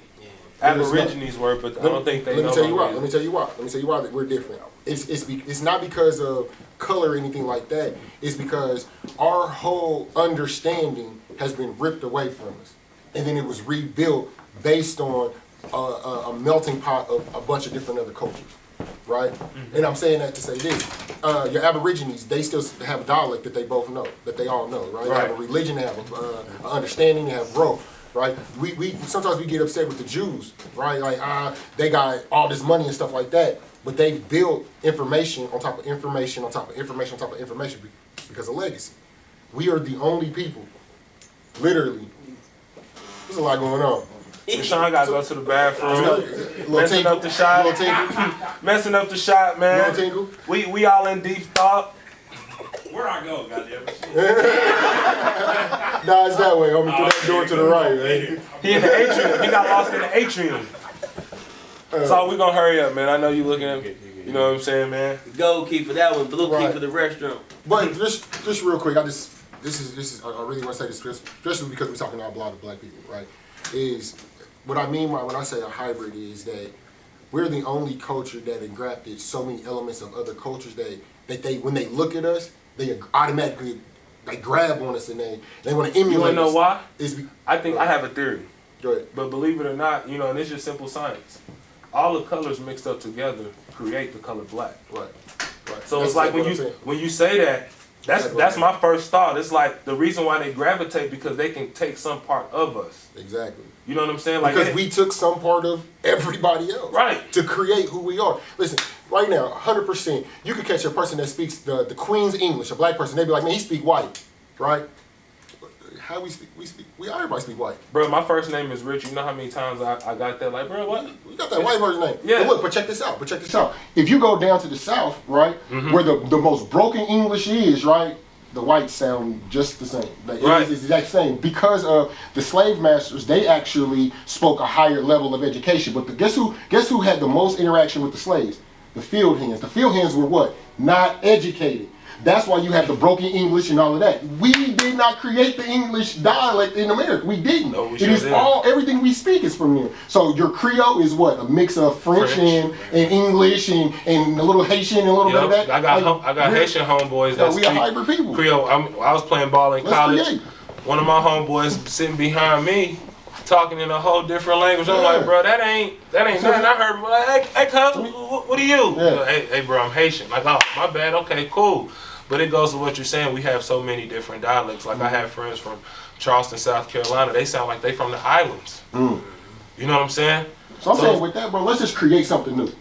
Aborigines were, but I don't think they know. Let me tell you why that we're different. It's not because of color or anything like that. It's because our whole understanding has been ripped away from us, and then it was rebuilt based on a melting pot of a bunch of different other cultures, right? And I'm saying that to say this: your Aborigines, they still have a dialect that they both know, that they all know, right? They have a religion, they have an understanding, they have growth. Right, we sometimes we get upset with the Jews, right? Like they got all this money and stuff like that, but they've built information on top of information on top of information on top of information because of legacy. We are the only people, literally. There's a lot going on. Shawn got to go to the bathroom. Messing up the shot. Messing up the shot, man. We all in deep thought. Where I go, goddamn. Nah, it's that way, homie. Through that door to the right, man. He in the atrium. He got lost in the atrium. So we gonna hurry up, man. I know you looking at me. You know what I'm saying, man? Gold key for that one, blue key for the restaurant. But just real quick, this is I really want to say this, especially because we're talking about a lot of black people, right? Is what I mean by when I say a hybrid is that we're the only culture that engrafted so many elements of other cultures that they when they look at us, they automatically grab on us and they want to emulate us. You want to know why? I think right. I have a theory. Go ahead. But believe it or not, you know, and it's just simple science. All the colors mixed up together create the color black. Right. So it's like when you say that, that's my first thought. It's like the reason why they gravitate because they can take some part of us. Exactly. You know what I'm saying? Like because we took some part of everybody else. Right. To create who we are. Listen, right now, 100%, you could catch a person that speaks the Queen's English, a black person, they'd be like, man, he speak white. Right? How we speak? Everybody speak white. Bro, my first name is Rich. You know how many times I got that? Like, bro, what? You got that white person name. Yeah. But check this out. If you go down to the South, right, where the most broken English is, right, the whites sound just the same. Like, right. It's the exact same. Because of the slave masters, they actually spoke a higher level of education. But guess who had the most interaction with the slaves? The field hands. The field hands were what? Not educated. That's why you have the broken English and all of that. We did not create the English dialect in America. We didn't. No, we it is everything we speak is from there. So your Creole is what? A mix of French. and English and a little Haitian and a little bit of that. I got Haitian homeboys that we are hybrid people. Creole. I was playing ball in college. One of my homeboys sitting behind me talking in a whole different language. I'm like, bro, that ain't nothing I heard. Like, hey, cuz, what are you? Yeah. Hey, bro, I'm Haitian. Like, oh, my bad. Okay, cool. But it goes to what you're saying. We have so many different dialects. Like, I have friends from Charleston, South Carolina. They sound like they from the islands. You know what I'm saying? So I'm saying with that, bro, let's just create something new.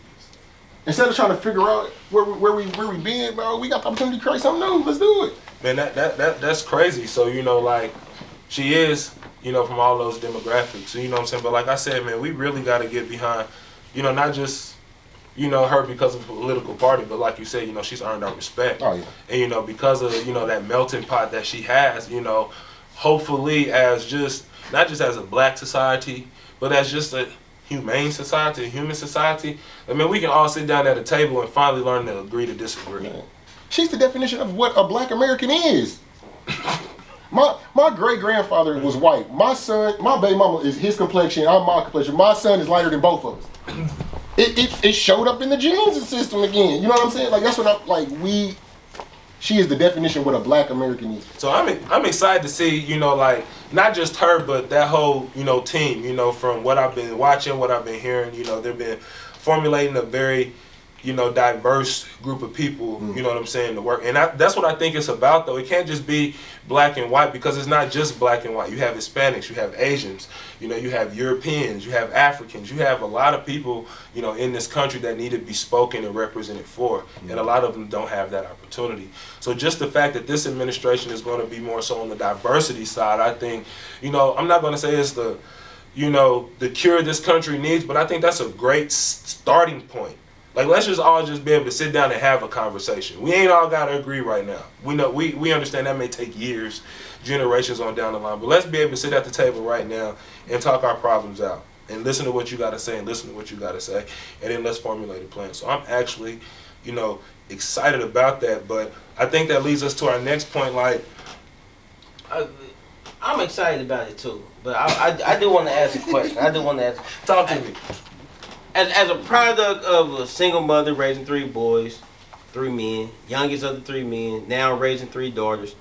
Instead of trying to figure out where we been, bro, we got the opportunity to create something new. Let's do it. Man, that's crazy. So, you know, like, she is, you know, from all those demographics. So, you know what I'm saying? But like I said, man, we really got to get behind, you know, not just her because of a political party, but like you said, she's earned our respect. Oh, yeah. And, because of, that melting pot that she has, hopefully as not just as a black society, but as just a humane society, a human society, we can all sit down at a table and finally learn to agree to disagree. Man. She's the definition of what a black American is. My great-grandfather was white. My baby mama is his complexion, I'm my complexion. My son is lighter than both of us. It showed up in the genes system again. You know what I'm saying? Like, that's what she is the definition of what a black American is. So I'm excited to see, not just her, but that whole, team, from what I've been watching, what I've been hearing, they've been formulating a very, diverse group of people, you know what I'm saying, to work. And that's what I think it's about, though. It can't just be black and white, because it's not just black and white. You have Hispanics, you have Asians, you have Europeans, you have Africans, you have a lot of people, in this country that need to be spoken and represented for. And a lot of them don't have that opportunity. So just the fact that this administration is going to be more so on the diversity side, I think, I'm not going to say it's the cure this country needs, but I think that's a great starting point. Like, let's just all just be able to sit down and have a conversation. We ain't all got to agree right now. We know we understand that may take years, generations on down the line, but let's be able to sit at the table right now and talk our problems out and listen to what you got to say and listen to what you got to say, and then let's formulate a plan. So I'm actually, excited about that, but I think that leads us to our next point. Like, I'm excited about it too, but I do want to ask a question. Talk to me. As a product of a single mother raising 3 boys, 3 men, youngest of the 3 men, now raising 3 daughters,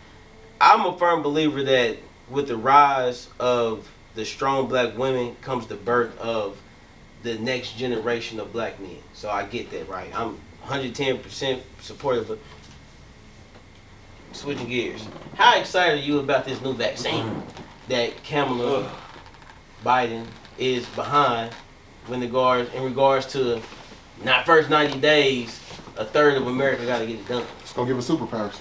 I'm a firm believer that with the rise of the strong black women comes the birth of the next generation of black men. So I get that, right? I'm 110% supportive of switching gears. How excited are you about this new vaccine that Kamala Biden is behind in regards to not first 90 days, a third of America got to get it done? It's going to give us superpowers.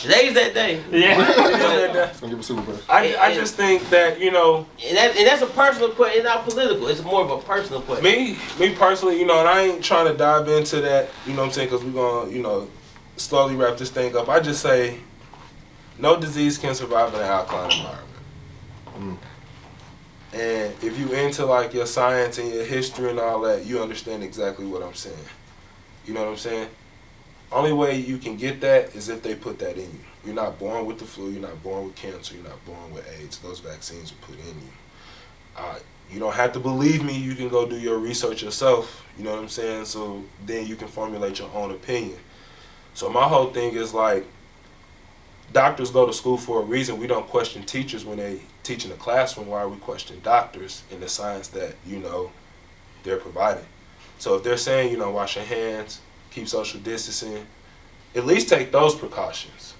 Today's that day. Yeah. It's going to give us superpowers. I just think that, And that's a personal question. It's not political. It's more of a personal question. Me personally, and I ain't trying to dive into that, what I'm saying, because we're going to, slowly wrap this thing up. I just say no disease can survive in an alkaline environment. And if you into like your science and your history and all that, you understand exactly what I'm saying. You know what I'm saying? Only way you can get that is if they put that in you. You're not born with the flu, you're not born with cancer, you're not born with AIDS. Those vaccines are put in you. You don't have to believe me, you can go do your research yourself, you know what I'm saying? So then you can formulate your own opinion. So my whole thing is like, doctors go to school for a reason. We don't question teachers when they teach in the classroom. Why are we questioning doctors in the science that, they're providing? So if they're saying, wash your hands, keep social distancing, at least take those precautions.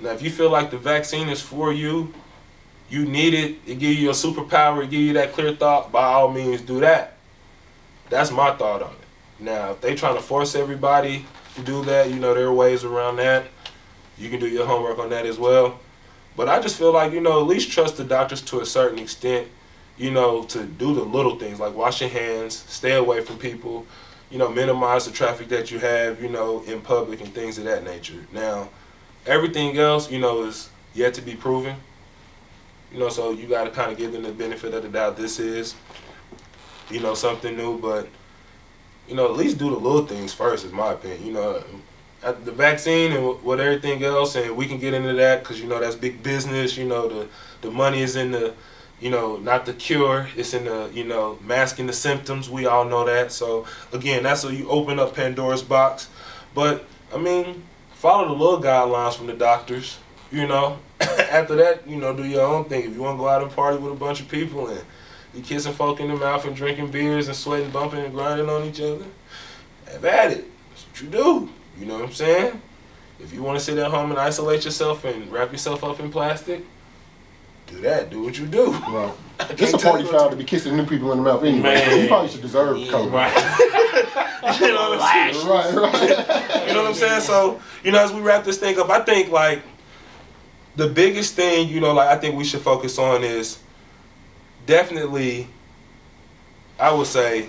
Now, if you feel like the vaccine is for you, you need it, it give you a superpower, it give you that clear thought, by all means do that. That's my thought on it. Now, if they trying to force everybody to do that, there are ways around that. You can do your homework on that as well. But I just feel like, at least trust the doctors to a certain extent, to do the little things like wash your hands, stay away from people, minimize the traffic that you have, in public and things of that nature. Now, everything else, is yet to be proven. So you got to kind of give them the benefit of the doubt. This is, something new, but, at least do the little things first, is my opinion. The vaccine and with everything else, and we can get into that because, that's big business. The money is in the, not the cure. It's in the, masking the symptoms. We all know that. So, again, that's how you open up Pandora's box. But, follow the little guidelines from the doctors, After that, do your own thing. If you want to go out and party with a bunch of people and be kissing folk in the mouth and drinking beers and sweating, bumping and grinding on each other, have at it. That's what you do. You know what I'm saying? If you want to sit at home and isolate yourself and wrap yourself up in plastic, do that. Do what you do. Right. This a party foul to be kissing new people in the mouth anyway. So you probably should deserve COVID. Right. You know what I'm saying? Right. You know what I'm saying? So, as we wrap this thing up, I think, like, the biggest thing, I think we should focus on is definitely, I would say,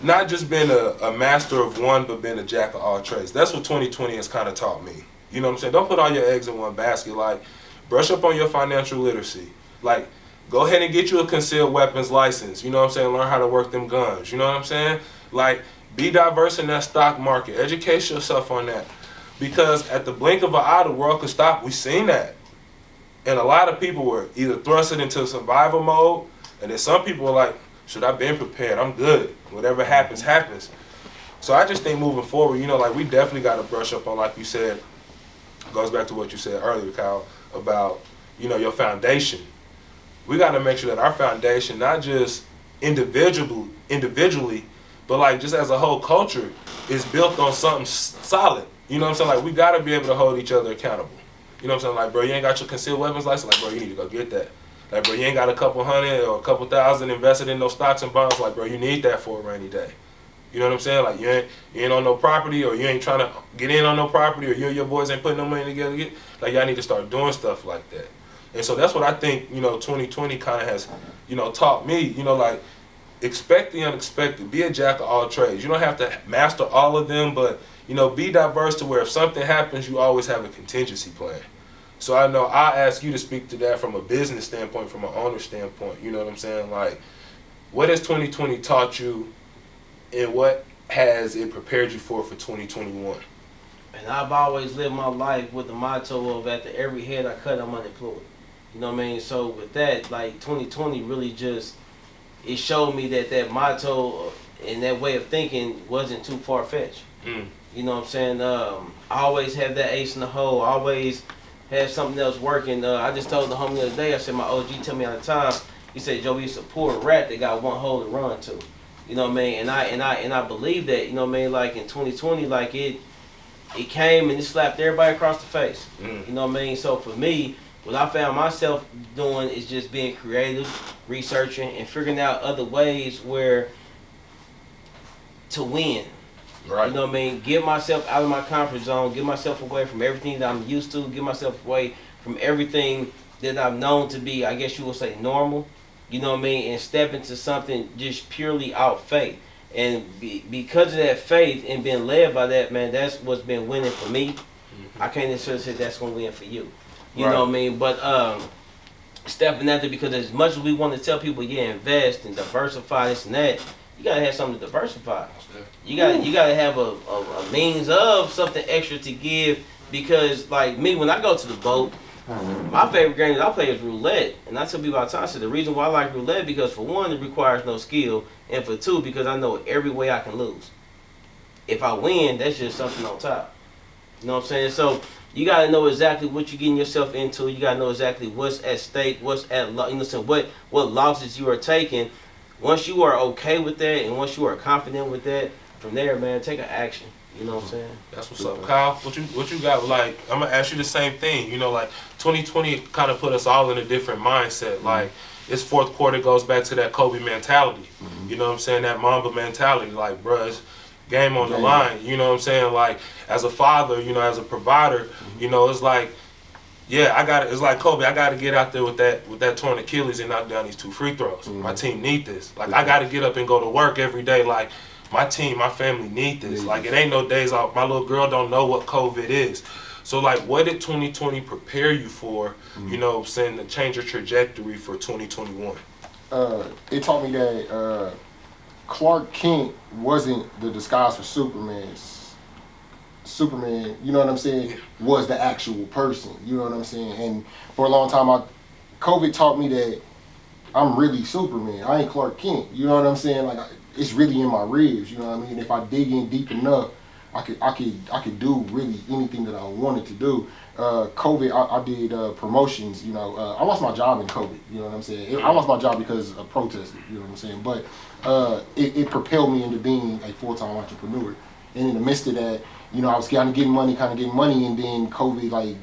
not just being a master of one, but being a jack of all trades. That's what 2020 has kind of taught me. You know what I'm saying? Don't put all your eggs in one basket. Like, brush up on your financial literacy. Like, go ahead and get you a concealed weapons license. You know what I'm saying? Learn how to work them guns. You know what I'm saying? Like, be diverse in that stock market. Educate yourself on that. Because at the blink of an eye, the world could stop. We've seen that. And a lot of people were either thrusted into survival mode, and then some people were like, should I been prepared? I'm good. Whatever happens, happens. So I just think moving forward, you know, like, we definitely got to brush up on, like you said, goes back to what you said earlier, Kyle, about, you know, your foundation. We got to make sure that our foundation, not just individually, but like just as a whole culture, is built on something solid. You know what I'm saying? Like, we got to be able to hold each other accountable. You know what I'm saying? Like, bro, you ain't got your concealed weapons license. Like, bro, you need to go get that. Like, bro, you ain't got a couple hundred or a couple thousand invested in those stocks and bonds. Like, bro, you need that for a rainy day. You know what I'm saying? Like, you ain't on no property, or you ain't trying to get in on no property, or you and your boys ain't putting no money together. Like, y'all need to start doing stuff like that. And so that's what I think, you know, 2020 kind of has, you know, taught me, you know, like, expect the unexpected. Be a jack of all trades. You don't have to master all of them, but, you know, be diverse to where if something happens, you always have a contingency plan. So I know I'll ask you to speak to that from a business standpoint, from an owner standpoint. You know what I'm saying? Like, what has 2020 taught you, and what has it prepared you for 2021? And I've always lived my life with the motto of after every head I cut, I'm unemployed. You know what I mean? So with that, like, 2020 really just, it showed me that motto and that way of thinking wasn't too far-fetched. You know what I'm saying? I always have that ace in the hole. I always have something else working. I just told the homie the other day, I said, my OG tell me all the time, he said, Joe, he's a poor rat that got one hole to run to. You know what I mean? And I believe that, you know what I mean? Like, in 2020, like, it came and it slapped everybody across the face. You know what I mean? So for me, what I found myself doing is just being creative, researching, and figuring out other ways to win. Right. You know what I mean? Get myself out of my comfort zone, get myself away from everything that I'm used to, get myself away from everything that I've known to be, I guess you would say, normal. You know what I mean? And step into something just purely out faith. And because of that faith and being led by that, man, that's what's been winning for me. I can't necessarily say that's going to win for you. You know what I mean? But stepping out there, because as much as we want to tell people, yeah, invest and diversify this and that, you gotta have something to diversify. You gotta have a means of something extra to give, because like me, when I go to the boat, my favorite game that I play is roulette. And I tell people all the time, I said the reason why I like roulette, because for one, it requires no skill, and for two, because I know every way I can lose. If I win, that's just something on top. You know what I'm saying? So you gotta know exactly what you're getting yourself into. You gotta know exactly what's at stake, what's at, you know, so what losses you are taking. Once you are okay with that, and once you are confident with that, from there, man, take an action. You know what I'm saying? That's what's up, Kyle. What you got? Like, I'm gonna ask you the same thing. You know, like 2020 kind of put us all in a different mindset. Like, it's fourth quarter goes back to that Kobe mentality. You know what I'm saying? That Mamba mentality. Like, bruh, it's game on the line. You know what I'm saying? Like, as a father, you know, as a provider, you know, it's like, yeah, it's like Kobe, I gotta get out there with that torn Achilles and knock down these 2 free throws. My team need this. Like, I gotta get up and go to work every day. Like, my team, my family need this. Like, it ain't no days off. My little girl don't know what COVID is. So, like, what did 2020 prepare you for, you know, saying to change your trajectory for 2021? It taught me that Clark Kent wasn't the disguise for Superman. Superman, you know what I'm saying, was the actual person. You know what I'm saying? And for a long time, COVID taught me that I'm really Superman. I ain't Clark Kent. You know what I'm saying? Like, it's really in my ribs. You know what I mean? If I dig in deep enough, I could do really anything that I wanted to do. COVID, I did promotions. You know, I lost my job in COVID. You know what I'm saying? I lost my job because of protesting. You know what I'm saying? But it propelled me into being a full-time entrepreneur. And in the midst of that, you know, I was kind of getting money, and then COVID like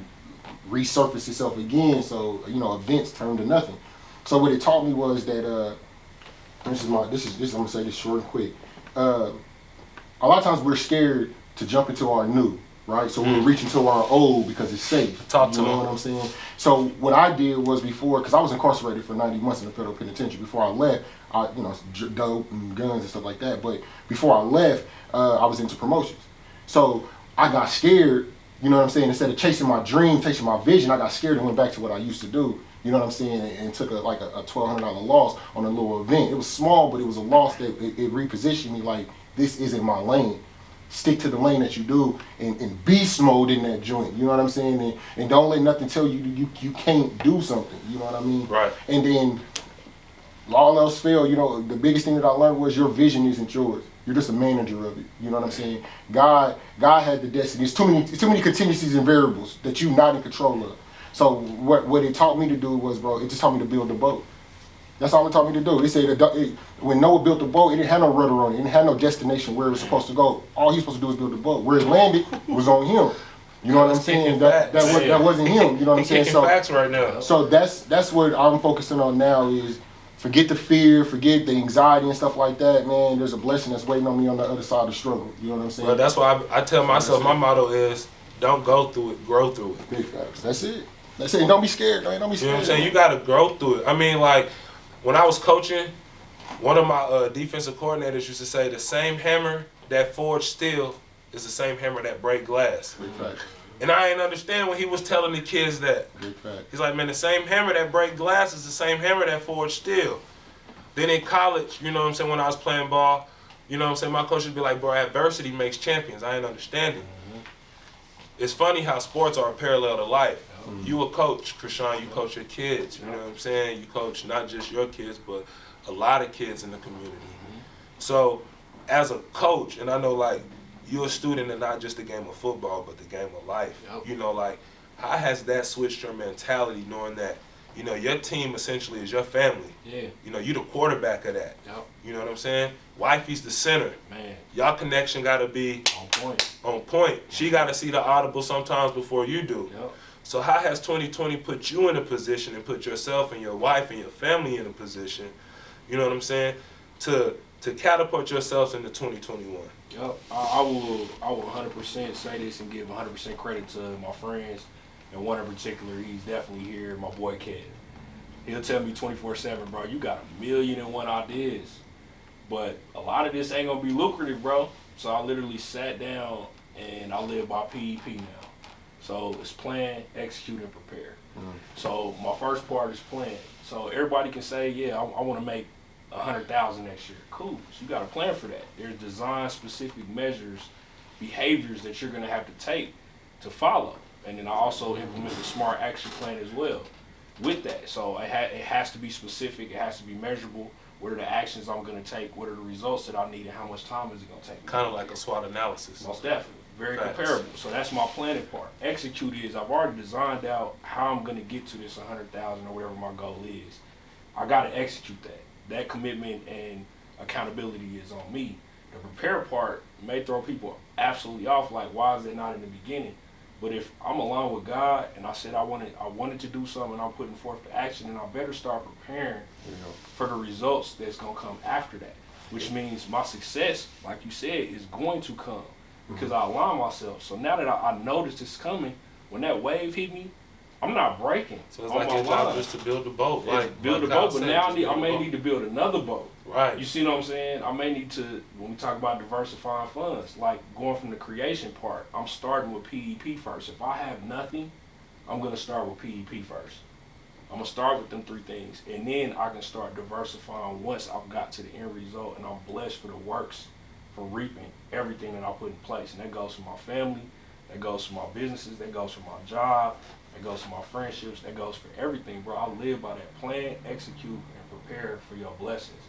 resurfaced itself again. So, you know, events turned to nothing. So what it taught me was that I'm gonna say this short and quick. A lot of times we're scared to jump into our new. right? So we were reaching to our old because it's safe. Talk to you know him. what I'm saying? So what I did was before, because I was incarcerated for 90 months in the federal penitentiary. Before I left, dope and guns and stuff like that. But before I left, I was into promotions. So I got scared, you know what I'm saying? Instead of chasing my dream, chasing my vision, I got scared and went back to what I used to do. You know what I'm saying? And took a $1,200 loss on a little event. It was small, but it was a loss that it repositioned me like, this isn't my lane. Stick to the lane that you do and beast mode in that joint. You know what I'm saying? And don't let nothing tell you can't do something. You know what I mean? Right. And then all else fail, the biggest thing that I learned was your vision isn't yours. You're just a manager of it. You know what I'm saying? God had the destiny. It's too many contingencies and variables that you're not in control of. So what it taught me to do was, bro, it just taught me to build a boat. That's all it taught me to do. They say when Noah built the boat, it didn't have no rudder on it. It didn't have no destination where it was supposed to go. All he was supposed to do was build the boat. Where it landed was on him. You know what I'm saying? That wasn't him. You know what I'm saying? So facts right now. So that's what I'm focusing on now is forget the fear, forget the anxiety and stuff like that, man. There's a blessing that's waiting on me on the other side of the struggle. You know what I'm saying? Well, that's why I tell myself, my motto is, don't go through it, grow through it. Big facts. That's it. That's it. And don't be scared, man. Don't be scared. You know what I'm saying? You got to grow through it. I mean, like, when I was coaching, one of my defensive coordinators used to say, the same hammer that forged steel is the same hammer that break glass. Big facts. And I didn't understand when he was telling the kids that. Big facts. He's like, man, the same hammer that break glass is the same hammer that forged steel. Then in college, you know what I'm saying, when I was playing ball, you know what I'm saying, my coach would be like, bro, adversity makes champions. I didn't understand it. It's funny how sports are a parallel to life. You a coach, Krishan, you coach your kids. You know what I'm saying? You coach not just your kids, but a lot of kids in the community. So as a coach, and I know like you're a student in not just the game of football, but the game of life. You know, like how has that switched your mentality knowing that, you know, your team essentially is your family. Yeah. You know, you the quarterback of that. You know what I'm saying? Wifey's the center. Man. Y'all connection gotta be on point. She gotta see the audible sometimes before you do. So how has 2020 put you in a position and put yourself and your wife and your family in a position, you know what I'm saying, to catapult yourselves into 2021? I will 100% say this and give 100% credit to my friends, and one in particular, he's definitely here, my boy Kev. He'll tell me 24/7, bro, you got 1,000,001 ideas, but a lot of this ain't gonna be lucrative, bro. So I literally sat down and I live by PEP now. So it's plan, execute, and prepare. So my first part is plan. So everybody can say, yeah, I want to make 100,000 next year. Cool. So you got a plan for that. There's design-specific measures, behaviors that you're going to have to take to follow. And then I also implement a smart action plan as well with that. So it has to be specific. It has to be measurable. What are the actions I'm going to take? What are the results that I need? And how much time is it going to take? Kind of like a SWOT analysis. Most definitely. Very comparable. So that's my planning part. Execute is I've already designed out how I'm going to get to this 100,000 or whatever my goal is. I got to execute that. That commitment and accountability is on me. The prepare part may throw people absolutely off, like why is it not in the beginning? But if I'm alone with God and I said I wanted to do something and I'm putting forth the action, then I better start preparing for the results that's going to come after that. Which means my success, like you said, is going to come. Because I align myself. So now that I noticed it's coming, when that wave hit me, I'm not breaking. So it's like your job just to build the boat. Build the boat, but now I may need to build another boat. Right. You see what I'm saying? I may need to, when we talk about diversifying funds, like going from the creation part, I'm starting with PEP first. If I have nothing, I'm going to start with PEP first. I'm going to start with them 3 things. And then I can start diversifying once I've got to the end result and I'm blessed for the works, for reaping everything that I put in place. And that goes for my family, that goes for my businesses, that goes for my job, that goes for my friendships, that goes for everything, bro. I live by that plan, execute, and prepare for your blessings.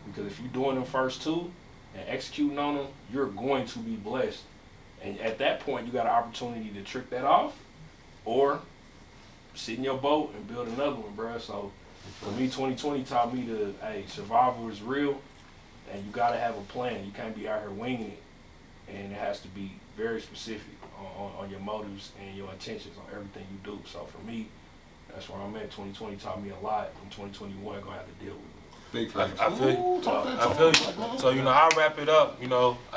Because if you're doing them first 2 and executing on them, you're going to be blessed. And at that point, you got an opportunity to trick that off or sit in your boat and build another one, bro. So for me, 2020 taught me hey, survival is real. And you got to have a plan. You can't be out here winging it. And it has to be very specific on your motives and your intentions on everything you do. So for me, that's where I'm at. 2020 taught me a lot. And 2021 going to have to deal with it. Big facts. I feel you. I feel you. So, I'll wrap it up. I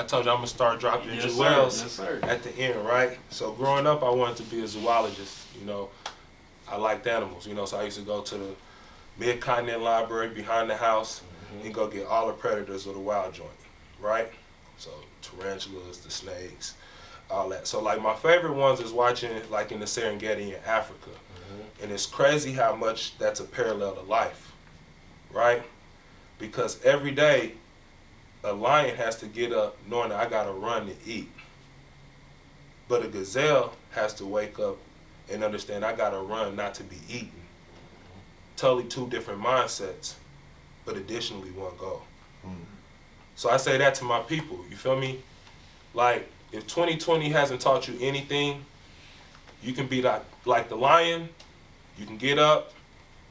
told you I'm going to start dropping jewels at the end, right? So, growing up, I wanted to be a zoologist. I liked animals, so I used to go to the Mid-Continent Library behind the house and go get all the predators of the wild joint, right? So, tarantulas, the snakes, all that. So, like, my favorite ones is watching, like, in the Serengeti in Africa. And it's crazy how much that's a parallel to life, right? Because every day, a lion has to get up knowing that I got to run to eat. But a gazelle has to wake up and understand I got to run not to be eaten. Totally two different mindsets, but additionally one goal. So I say that to my people, you feel me? Like, if 2020 hasn't taught you anything, you can be like the lion, you can get up,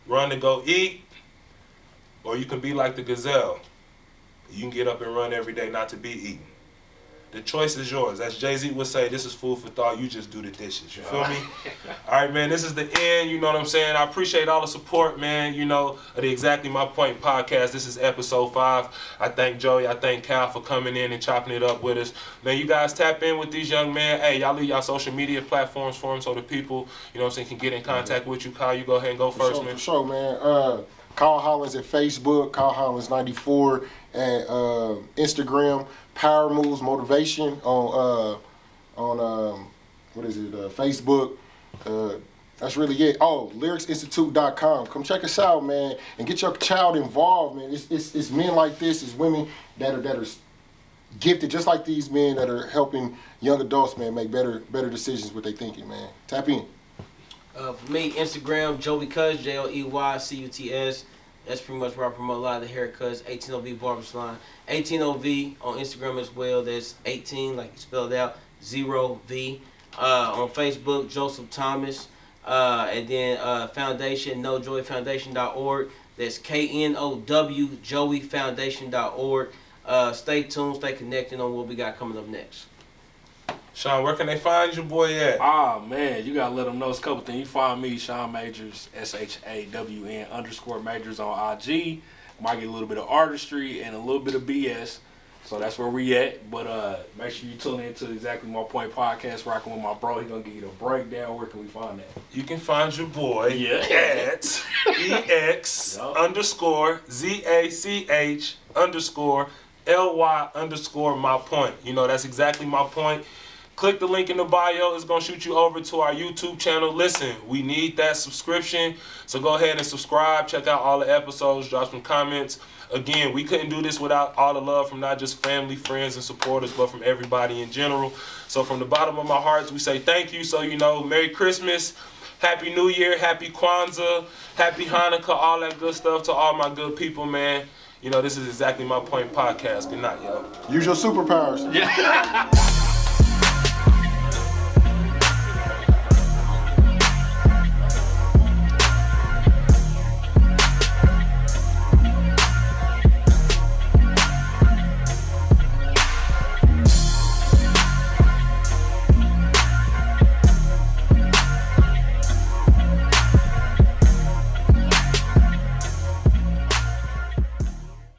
run to go eat, or you can be like the gazelle. You can get up and run every day not to be eaten. The choice is yours. As Jay-Z would say, this is food for thought. You just do the dishes. You feel me? All right, man, this is the end. You know what I'm saying? I appreciate all the support, man, of the Exactly My Point podcast. This is episode 5. I thank Joey. I thank Cal for coming in and chopping it up with us. Man, you guys tap in with these young men. Hey, y'all leave y'all social media platforms for them so the people, can get in contact with you. Kyle, you go ahead and go first, man. For sure, man. Kyle Hollins at Facebook, Kyle Hollins 94 at Instagram. Power Moves Motivation on Facebook. That's really it. Oh, lyricsinstitute.com. Come check us out, man, and get your child involved, man. It's men like this, it's women that are gifted, just like these men that are helping young adults, man, make better decisions with their thinking, man. Tap in. For me, Instagram, Joey Cuz, JoeyCuts. That's pretty much where I promote a lot of the haircuts. 18OV Barber Salon. 18OV on Instagram as well. That's 18, like you spelled out, 0V. On Facebook, Joseph Thomas. And then Foundation, NoJoyFoundation.org. That's KNOW, JoeyFoundation.org. Stay tuned, stay connected on what we got coming up next. Shawn, where can they find your boy at? Man, you gotta let them know it's a couple things. You find me, Shawn Majors, SHAWN_Majors on IG. Might get a little bit of artistry and a little bit of BS. So that's where we at. But make sure you tune in to Exactly My Point podcast, rocking with my bro. He gonna give you the breakdown. Where can we find that? You can find your boy at EX_ZACH_LY_my point. That's exactly my point. Click the link in the bio. It's going to shoot you over to our YouTube channel. Listen, we need that subscription. So go ahead and subscribe. Check out all the episodes. Drop some comments. Again, we couldn't do this without all the love from not just family, friends, and supporters, but from everybody in general. So from the bottom of my heart, we say thank you. So, Merry Christmas, Happy New Year, Happy Kwanzaa, Happy Hanukkah, all that good stuff to all my good people, man. This is Exactly My Point podcast. Good night, yo. Use your superpowers. Yeah.